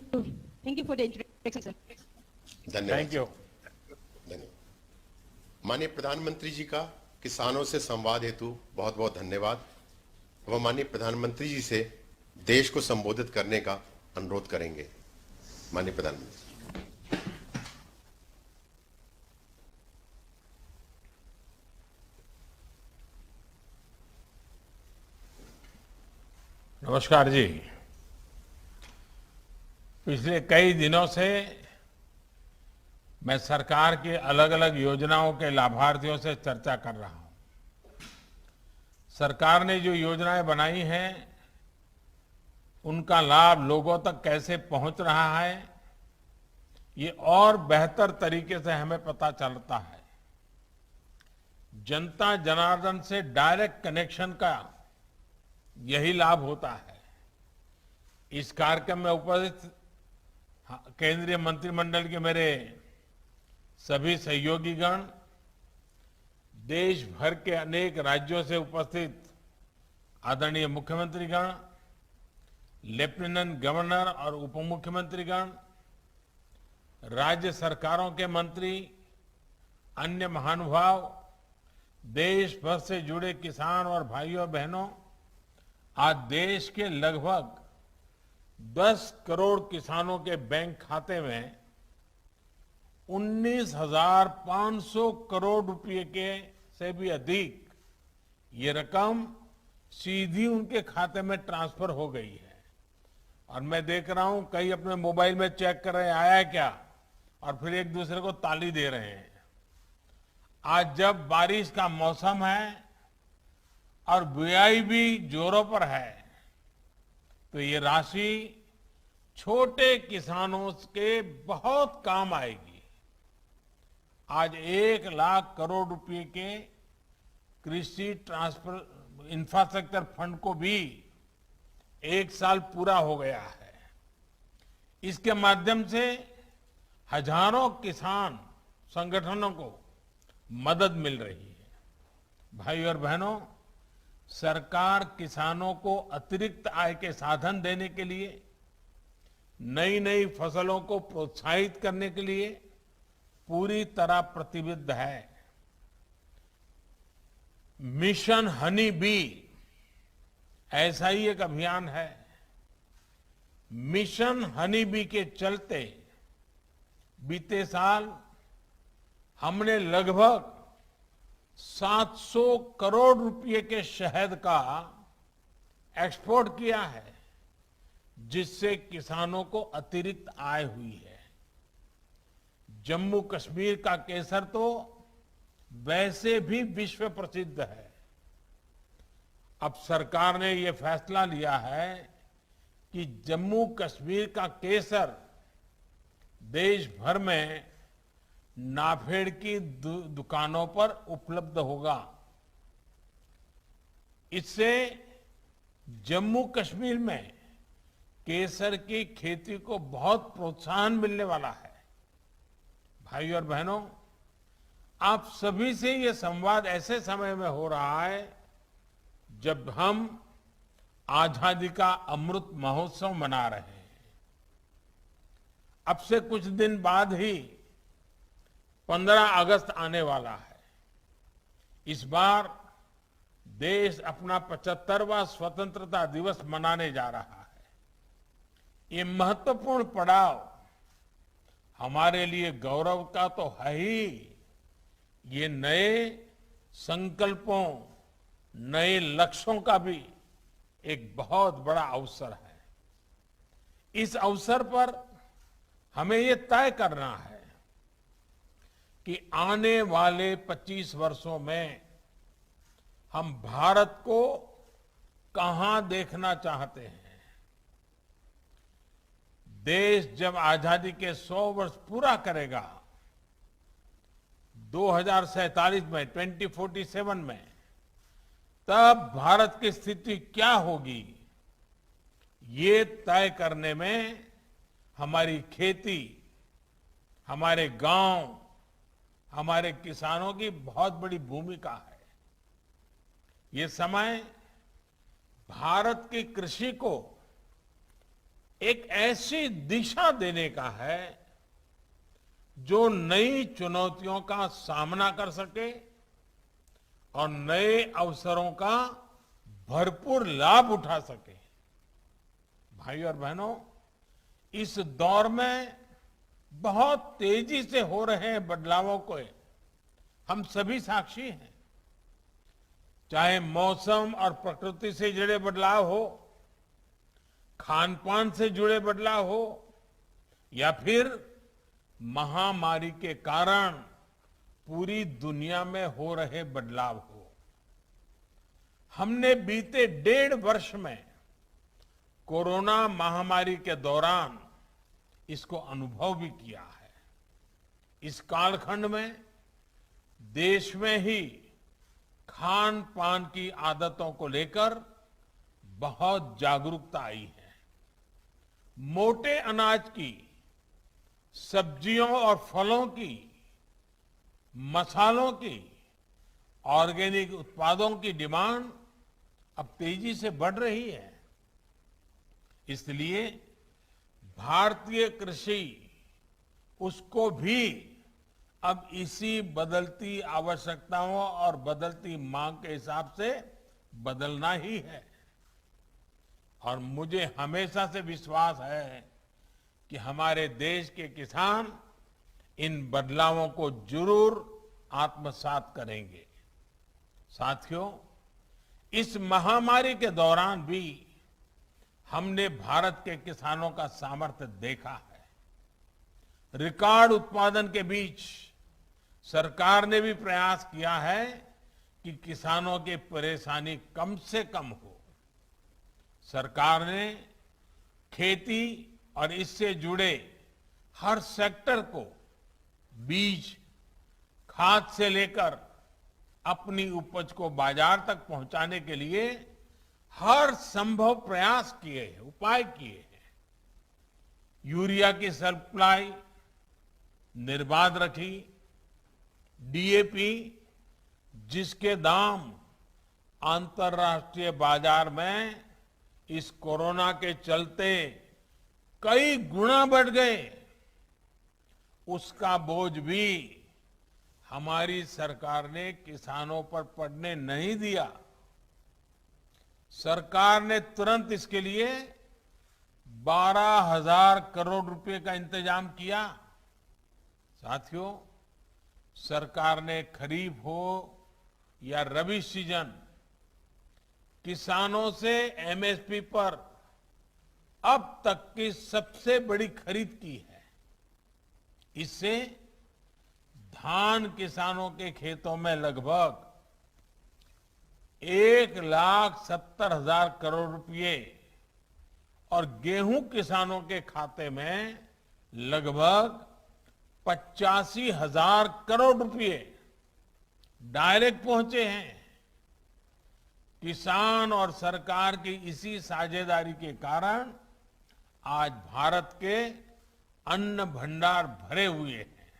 Thank you for the introduction, sir. धन्यवाद। Thank you. धन्यवाद। माननीय प्रधानमंत्री जी का किसानों से संवाद हेतु बहुत बहुत धन्यवाद। अब हम माननीय प्रधानमंत्री जी से देश को संबोधित करने का अनुरोध करेंगे। माननीय प्रधानमंत्री। नमस्कार जी। पिछले कई दिनों से मैं सरकार की अलग अलग योजनाओं के लाभार्थियों से चर्चा कर रहा हूं। सरकार ने जो योजनाएं बनाई हैं उनका लाभ लोगों तक कैसे पहुंच रहा है, ये और बेहतर तरीके से हमें पता चलता है। जनता जनार्दन से डायरेक्ट कनेक्शन का यही लाभ होता है। इस कार्यक्रम में उपस्थित केंद्रीय मंत्रिमंडल के मेरे सभी सहयोगीगण, देश भर के अनेक राज्यों से उपस्थित आदरणीय मुख्यमंत्रीगण, लेफ्टिनेंट गवर्नर और उप मुख्यमंत्रीगण, राज्य सरकारों के मंत्री, अन्य महानुभाव, देश भर से जुड़े किसान और भाइयों बहनों, आज देश के लगभग 10 करोड़ किसानों के बैंक खाते में 19,500 करोड़ रुपए के से भी अधिक ये रकम सीधी उनके खाते में ट्रांसफर हो गई है। और मैं देख रहा हूं कई अपने मोबाइल में चेक कर रहे हैं आया है क्या, और फिर एक दूसरे को ताली दे रहे हैं। आज जब बारिश का मौसम है और बुआई भी जोरों पर है, तो ये राशि छोटे किसानों के बहुत काम आएगी। आज 1 लाख करोड़ रुपए के कृषि ट्रांसफर इंफ्रास्ट्रक्चर फंड को भी 1 साल पूरा हो गया है। इसके माध्यम से हजारों किसान संगठनों को मदद मिल रही है। भाई और बहनों, सरकार किसानों को अतिरिक्त आय के साधन देने के लिए, नई नई फसलों को प्रोत्साहित करने के लिए पूरी तरह प्रतिबद्ध है। मिशन हनी बी ऐसा ही एक अभियान है। मिशन हनी बी के चलते बीते साल हमने लगभग 700 करोड़ रुपए के शहद का एक्सपोर्ट किया है, जिससे किसानों को अतिरिक्त आय हुई है। जम्मू कश्मीर का केसर तो वैसे भी विश्व प्रसिद्ध है। अब सरकार ने ये फैसला लिया है कि जम्मू कश्मीर का केसर देश भर में नाफेड की दुकानों पर उपलब्ध होगा। इससे जम्मू कश्मीर में केसर की खेती को बहुत प्रोत्साहन मिलने वाला है। भाई और बहनों, आप सभी से ये संवाद ऐसे समय में हो रहा है जब हम आजादी का अमृत महोत्सव मना रहे हैं। अब से कुछ दिन बाद ही 15 अगस्त आने वाला है। इस बार देश अपना 75वां स्वतंत्रता दिवस मनाने जा रहा है। ये महत्वपूर्ण पड़ाव हमारे लिए गौरव का तो है ही, ये नए संकल्पों, नए लक्ष्यों का भी एक बहुत बड़ा अवसर है। इस अवसर पर हमें ये तय करना है कि आने वाले 25 वर्षों में हम भारत को कहां देखना चाहते हैं। देश जब आजादी के 100 वर्ष पूरा करेगा 2047 में, 2047 में, तब भारत की स्थिति क्या होगी, ये तय करने में हमारी खेती, हमारे गांव, हमारे किसानों की बहुत बड़ी भूमिका है। ये समय भारत की कृषि को एक ऐसी दिशा देने का है जो नई चुनौतियों का सामना कर सके और नए अवसरों का भरपूर लाभ उठा सके। भाई और बहनों, इस दौर में बहुत तेजी से हो रहे बदलावों को हम सभी साक्षी हैं। चाहे मौसम और प्रकृति से जुड़े बदलाव हो, खान पान से जुड़े बदलाव हो, या फिर महामारी के कारण पूरी दुनिया में हो रहे बदलाव हो। हमने बीते 1.5 वर्ष में कोरोना महामारी के दौरान इसको अनुभव भी किया है। इस कालखंड में देश में ही खान पान की आदतों को लेकर बहुत जागरूकता आई है। मोटे अनाज की, सब्जियों और फलों की, मसालों की, ऑर्गेनिक उत्पादों की डिमांड अब तेजी से बढ़ रही है। इसलिए भारतीय कृषि, उसको भी अब इसी बदलती आवश्यकताओं और बदलती मांग के हिसाब से बदलना ही है। और मुझे हमेशा से विश्वास है कि हमारे देश के किसान इन बदलावों को जरूर आत्मसात करेंगे। साथियों, इस महामारी के दौरान भी हमने भारत के किसानों का सामर्थ्य देखा है। रिकॉर्ड उत्पादन के बीच सरकार ने भी प्रयास किया है कि किसानों की परेशानी कम से कम हो। सरकार ने खेती और इससे जुड़े हर सेक्टर को बीज, खाद से लेकर अपनी उपज को बाजार तक पहुंचाने के लिए हर संभव प्रयास किए हैं, उपाय किए हैं। यूरिया की सप्लाई निर्बाध रखी, डीएपी जिसके दाम अंतर्राष्ट्रीय बाजार में इस कोरोना के चलते कई गुना बढ़ गए, उसका बोझ भी हमारी सरकार ने किसानों पर पड़ने नहीं दिया। सरकार ने तुरंत इसके लिए 12,000 करोड़ रुपए का इंतजाम किया। साथियों, सरकार ने खरीफ हो या रबी सीजन, किसानों से एमएसपी पर अब तक की सबसे बड़ी खरीद की है। इससे धान किसानों के खेतों में लगभग 1,70,000 करोड़ रुपए और गेहूं किसानों के खाते में लगभग 85,000 करोड़ रुपए डायरेक्ट पहुंचे हैं। किसान और सरकार की इसी साझेदारी के कारण आज भारत के अन्न भंडार भरे हुए हैं।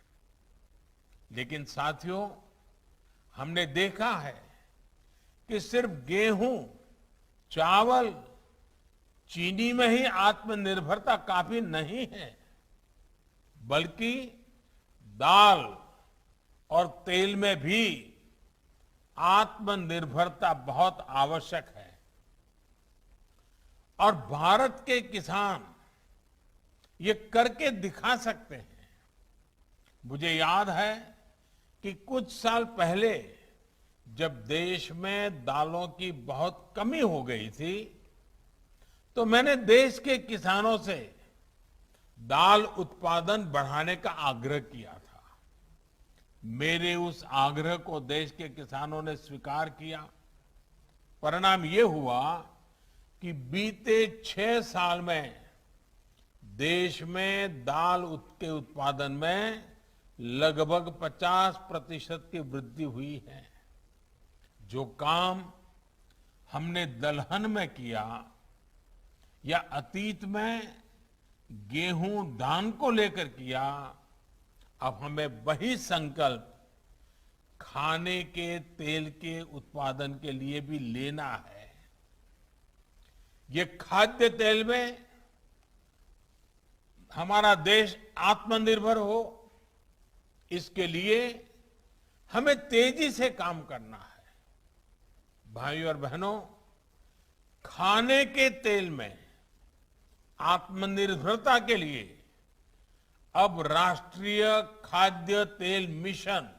लेकिन साथियों, हमने देखा है कि सिर्फ गेहूं, चावल, चीनी में ही आत्मनिर्भरता काफी नहीं है, बल्कि दाल और तेल में भी आत्मनिर्भरता बहुत आवश्यक है। और भारत के किसान ये करके दिखा सकते हैं। मुझे याद है कि कुछ साल पहले जब देश में दालों की बहुत कमी हो गई थी, तो मैंने देश के किसानों से दाल उत्पादन बढ़ाने का आग्रह किया था। मेरे उस आग्रह को देश के किसानों ने स्वीकार किया। परिणाम ये हुआ कि बीते 6 साल में देश में दाल के उत्पादन में लगभग 50% की वृद्धि हुई है। जो काम हमने दलहन में किया या अतीत में गेहूं, धान को लेकर किया, अब हमें वही संकल्प खाने के तेल के उत्पादन के लिए भी लेना है। ये खाद्य तेल में हमारा देश आत्मनिर्भर हो, इसके लिए हमें तेजी से काम करना है। भाइयों और बहनों, खाने के तेल में आत्मनिर्भरता के लिए अब राष्ट्रीय खाद्य तेल मिशन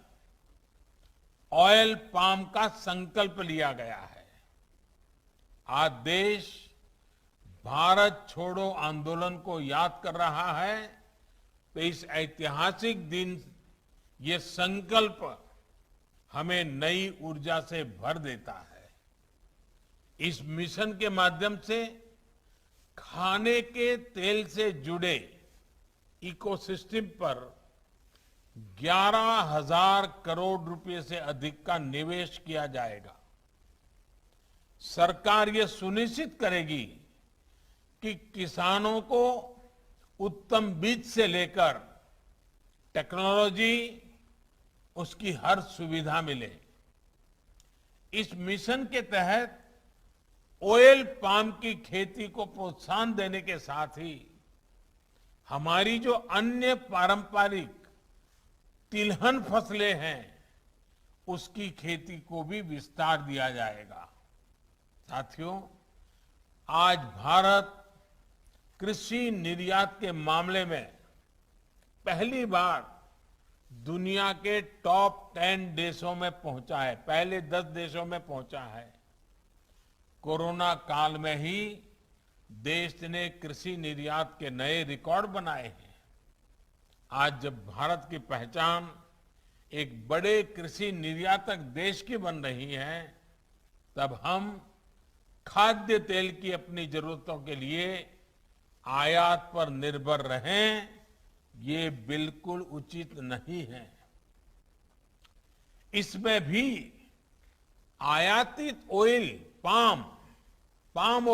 ऑयल पाम का संकल्प लिया गया है। आज देश भारत छोड़ो आंदोलन को याद कर रहा है, तो इस ऐतिहासिक दिन ये संकल्प हमें नई ऊर्जा से भर देता है। इस मिशन के माध्यम से खाने के तेल से जुड़े इकोसिस्टम पर 11,000 करोड़ रुपए से अधिक का निवेश किया जाएगा। सरकार ये सुनिश्चित करेगी कि किसानों को उत्तम बीज से लेकर टेक्नोलॉजी, उसकी हर सुविधा मिले। इस मिशन के तहत ऑयल पाम की खेती को प्रोत्साहन देने के साथ ही हमारी जो अन्य पारंपरिक तिलहन फसलें हैं, उसकी खेती को भी विस्तार दिया जाएगा। साथियों, आज भारत कृषि निर्यात के मामले में पहली बार दुनिया के टॉप 10 देशों में पहुंचा है, पहले 10 देशों में पहुंचा है। कोरोना काल में ही देश ने कृषि निर्यात के नए रिकॉर्ड बनाए हैं। आज जब भारत की पहचान एक बड़े कृषि निर्यातक देश की बन रही है, तब हम खाद्य तेल की अपनी जरूरतों के लिए आयात पर निर्भर रहें, ये बिल्कुल उचित नहीं है। इसमें भी आयातित ऑयल, पाम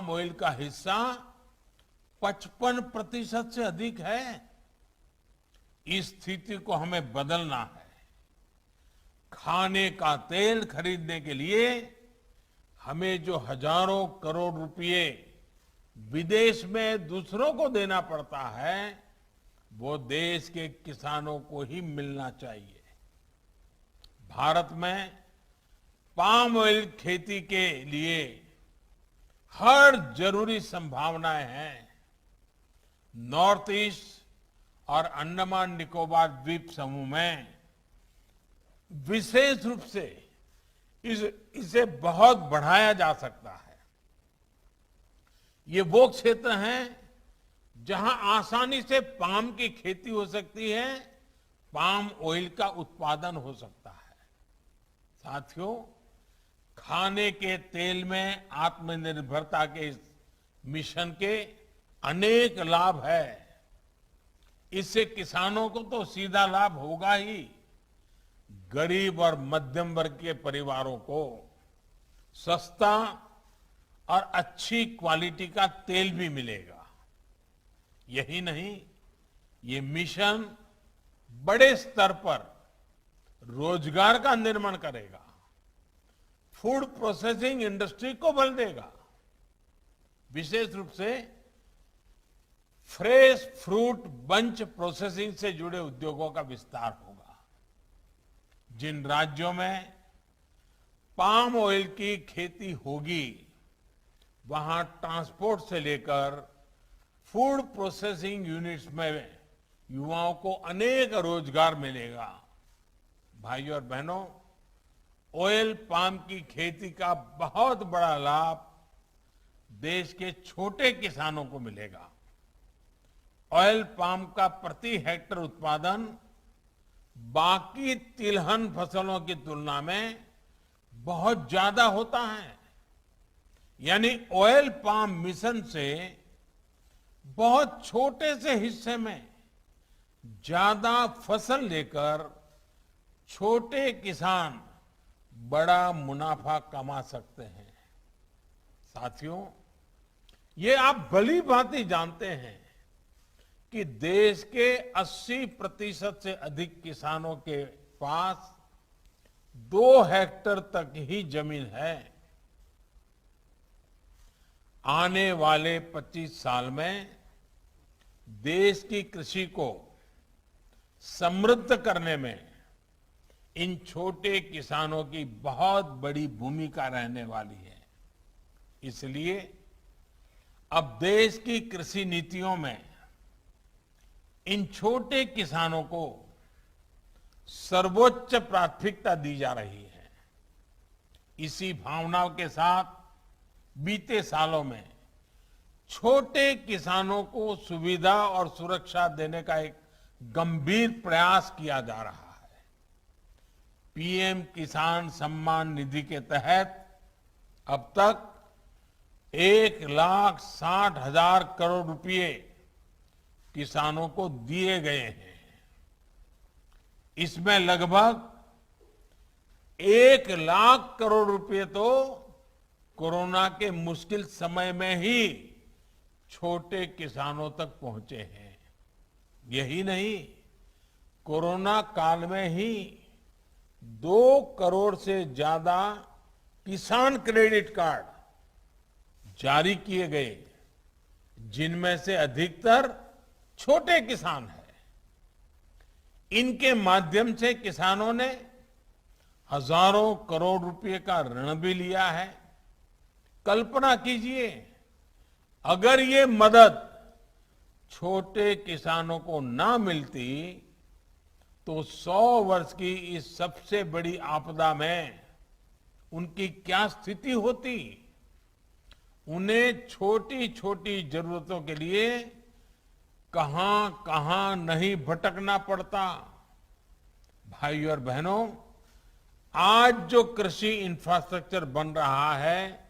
ऑयल का हिस्सा 55% से अधिक है। इस स्थिति को हमें बदलना है। खाने का तेल खरीदने के लिए हमें जो हजारों करोड़ रुपए विदेश में दूसरों को देना पड़ता है, वो देश के किसानों को ही मिलना चाहिए। भारत में पाम ऑयल खेती के लिए हर जरूरी संभावनाएं हैं। नॉर्थ ईस्ट और अंडमान निकोबार द्वीप समूह में विशेष रूप से इसे बहुत बढ़ाया जा सकता है। ये वो क्षेत्र हैं जहां आसानी से पाम की खेती हो सकती है, पाम ऑयल का उत्पादन हो सकता है। साथियों, खाने के तेल में आत्मनिर्भरता के इस मिशन के अनेक लाभ है। इससे किसानों को तो सीधा लाभ होगा ही, गरीब और मध्यम वर्ग के परिवारों को सस्ता और अच्छी क्वालिटी का तेल भी मिलेगा। यही नहीं, ये मिशन बड़े स्तर पर रोजगार का निर्माण करेगा, फूड प्रोसेसिंग इंडस्ट्री को बल देगा। विशेष रूप से फ्रेश फ्रूट बंच प्रोसेसिंग से जुड़े उद्योगों का विस्तार होगा। जिन राज्यों में पाम ऑयल की खेती होगी, वहां ट्रांसपोर्ट से लेकर फूड प्रोसेसिंग यूनिट्स में युवाओं को अनेक रोजगार मिलेगा। भाइयों और बहनों, ऑयल पाम की खेती का बहुत बड़ा लाभ देश के छोटे किसानों को मिलेगा। ऑयल पाम का प्रति हेक्टेयर उत्पादन बाकी तिलहन फसलों की तुलना में बहुत ज्यादा होता है। यानी ऑयल पाम मिशन से बहुत छोटे से हिस्से में ज्यादा फसल लेकर छोटे किसान बड़ा मुनाफा कमा सकते हैं। साथियों, ये आप भली भांति जानते हैं कि देश के 80% से अधिक किसानों के पास 2 हेक्टेयर तक ही जमीन है। आने वाले 25 साल में देश की कृषि को समृद्ध करने में इन छोटे किसानों की बहुत बड़ी भूमिका रहने वाली है। इसलिए अब देश की कृषि नीतियों में इन छोटे किसानों को सर्वोच्च प्राथमिकता दी जा रही है। इसी भावना के साथ बीते सालों में छोटे किसानों को सुविधा और सुरक्षा देने का एक गंभीर प्रयास किया जा रहा है। पीएम किसान सम्मान निधि के तहत अब तक 1,60,000 करोड़ रुपए किसानों को दिए गए हैं। इसमें लगभग 1 लाख करोड़ रुपए तो कोरोना के मुश्किल समय में ही छोटे किसानों तक पहुंचे हैं। यही नहीं, कोरोना काल में ही 2 करोड़ से ज्यादा किसान क्रेडिट कार्ड जारी किए गए, जिनमें से अधिकतर छोटे किसान हैं। इनके माध्यम से किसानों ने हजारों करोड़ रुपए का ऋण भी लिया है। कल्पना कीजिए, अगर ये मदद छोटे किसानों को ना मिलती तो 100 वर्ष की इस सबसे बड़ी आपदा में उनकी क्या स्थिति होती। उन्हें छोटी छोटी जरूरतों के लिए कहां कहां नहीं भटकना पड़ता। भाइयों और बहनों, आज जो कृषि इंफ्रास्ट्रक्चर बन रहा है,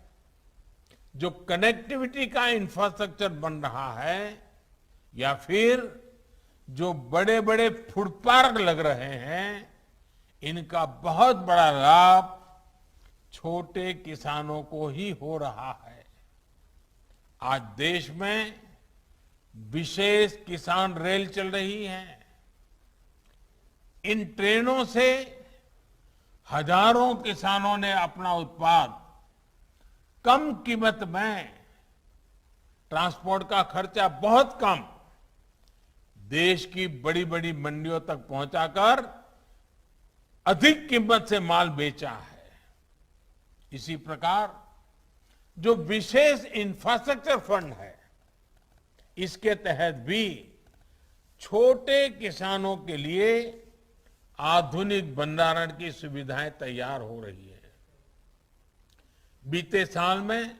जो कनेक्टिविटी का इंफ्रास्ट्रक्चर बन रहा है, या फिर जो बड़े बड़े फूड पार्क लग रहे हैं, इनका बहुत बड़ा लाभ छोटे किसानों को ही हो रहा है। आज देश में विशेष किसान रेल चल रही है। इन ट्रेनों से हजारों किसानों ने अपना उत्पाद कम कीमत में, ट्रांसपोर्ट का खर्चा बहुत कम, देश की बड़ी बड़ी मंडियों तक पहुंचाकर अधिक कीमत से माल बेचा है। इसी प्रकार जो विशेष इंफ्रास्ट्रक्चर फंड है, इसके तहत भी छोटे किसानों के लिए आधुनिक भंडारण की सुविधाएं तैयार हो रही है। बीते साल में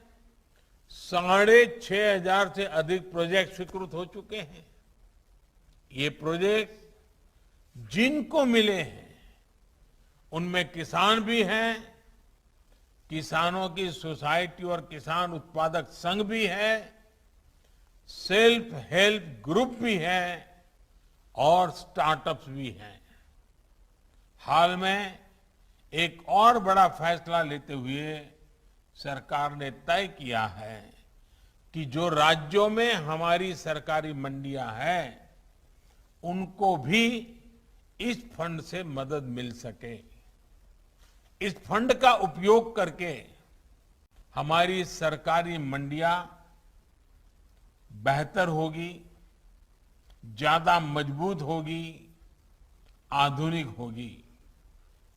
6,500 से अधिक प्रोजेक्ट स्वीकृत हो चुके हैं। ये प्रोजेक्ट जिनको मिले हैं, उनमें किसान भी हैं, किसानों की सोसाइटी और किसान उत्पादक संघ भी है, सेल्फ हेल्प ग्रुप भी है और स्टार्टअप्स भी हैं। हाल में एक और बड़ा फैसला लेते हुए सरकार ने तय किया है कि जो राज्यों में हमारी सरकारी मंडियां हैं, उनको भी इस फंड से मदद मिल सके। इस फंड का उपयोग करके हमारी सरकारी मंडियां बेहतर होगी, ज्यादा मजबूत होगी, आधुनिक होगी।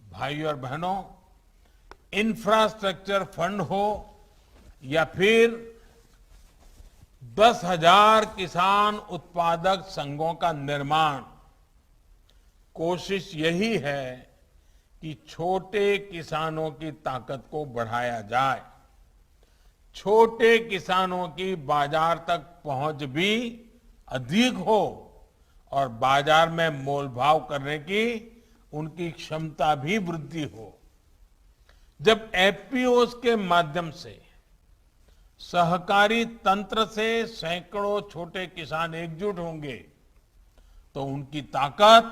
भाइयों और बहनों, इंफ्रास्ट्रक्चर फंड हो या फिर 10,000 किसान उत्पादक संघों का निर्माण, कोशिश यही है कि छोटे किसानों की ताकत को बढ़ाया जाए, छोटे किसानों की बाजार तक पहुंच भी अधिक हो और बाजार में मोल भाव करने की उनकी क्षमता भी वृद्धि हो। जब एफपीओस के माध्यम से सहकारी तंत्र से सैकड़ों छोटे किसान एकजुट होंगे तो उनकी ताकत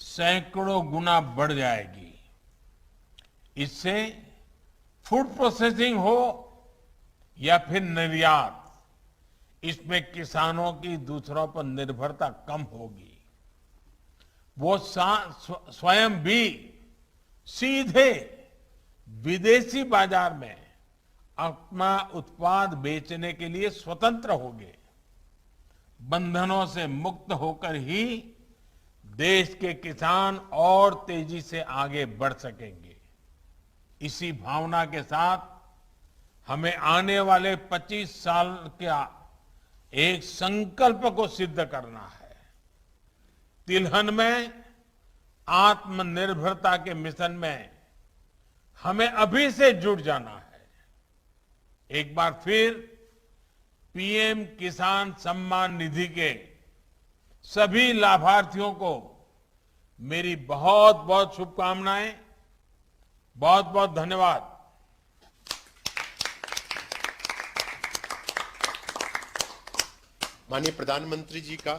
सैकड़ों गुना बढ़ जाएगी। इससे फूड प्रोसेसिंग हो या फिर निर्यात, इसमें किसानों की दूसरों पर निर्भरता कम होगी। वो स्वयं भी सीधे विदेशी बाजार में अपना उत्पाद बेचने के लिए स्वतंत्र होंगे। बंधनों से मुक्त होकर ही देश के किसान और तेजी से आगे बढ़ सकेंगे। इसी भावना के साथ हमें आने वाले 25 साल का एक संकल्प को सिद्ध करना है। तिलहन में आत्मनिर्भरता के मिशन में हमें अभी से जुट जाना है। एक बार फिर पीएम किसान सम्मान निधि के सभी लाभार्थियों को मेरी बहुत बहुत शुभकामनाएं, बहुत बहुत धन्यवाद। माननीय प्रधानमंत्री जी का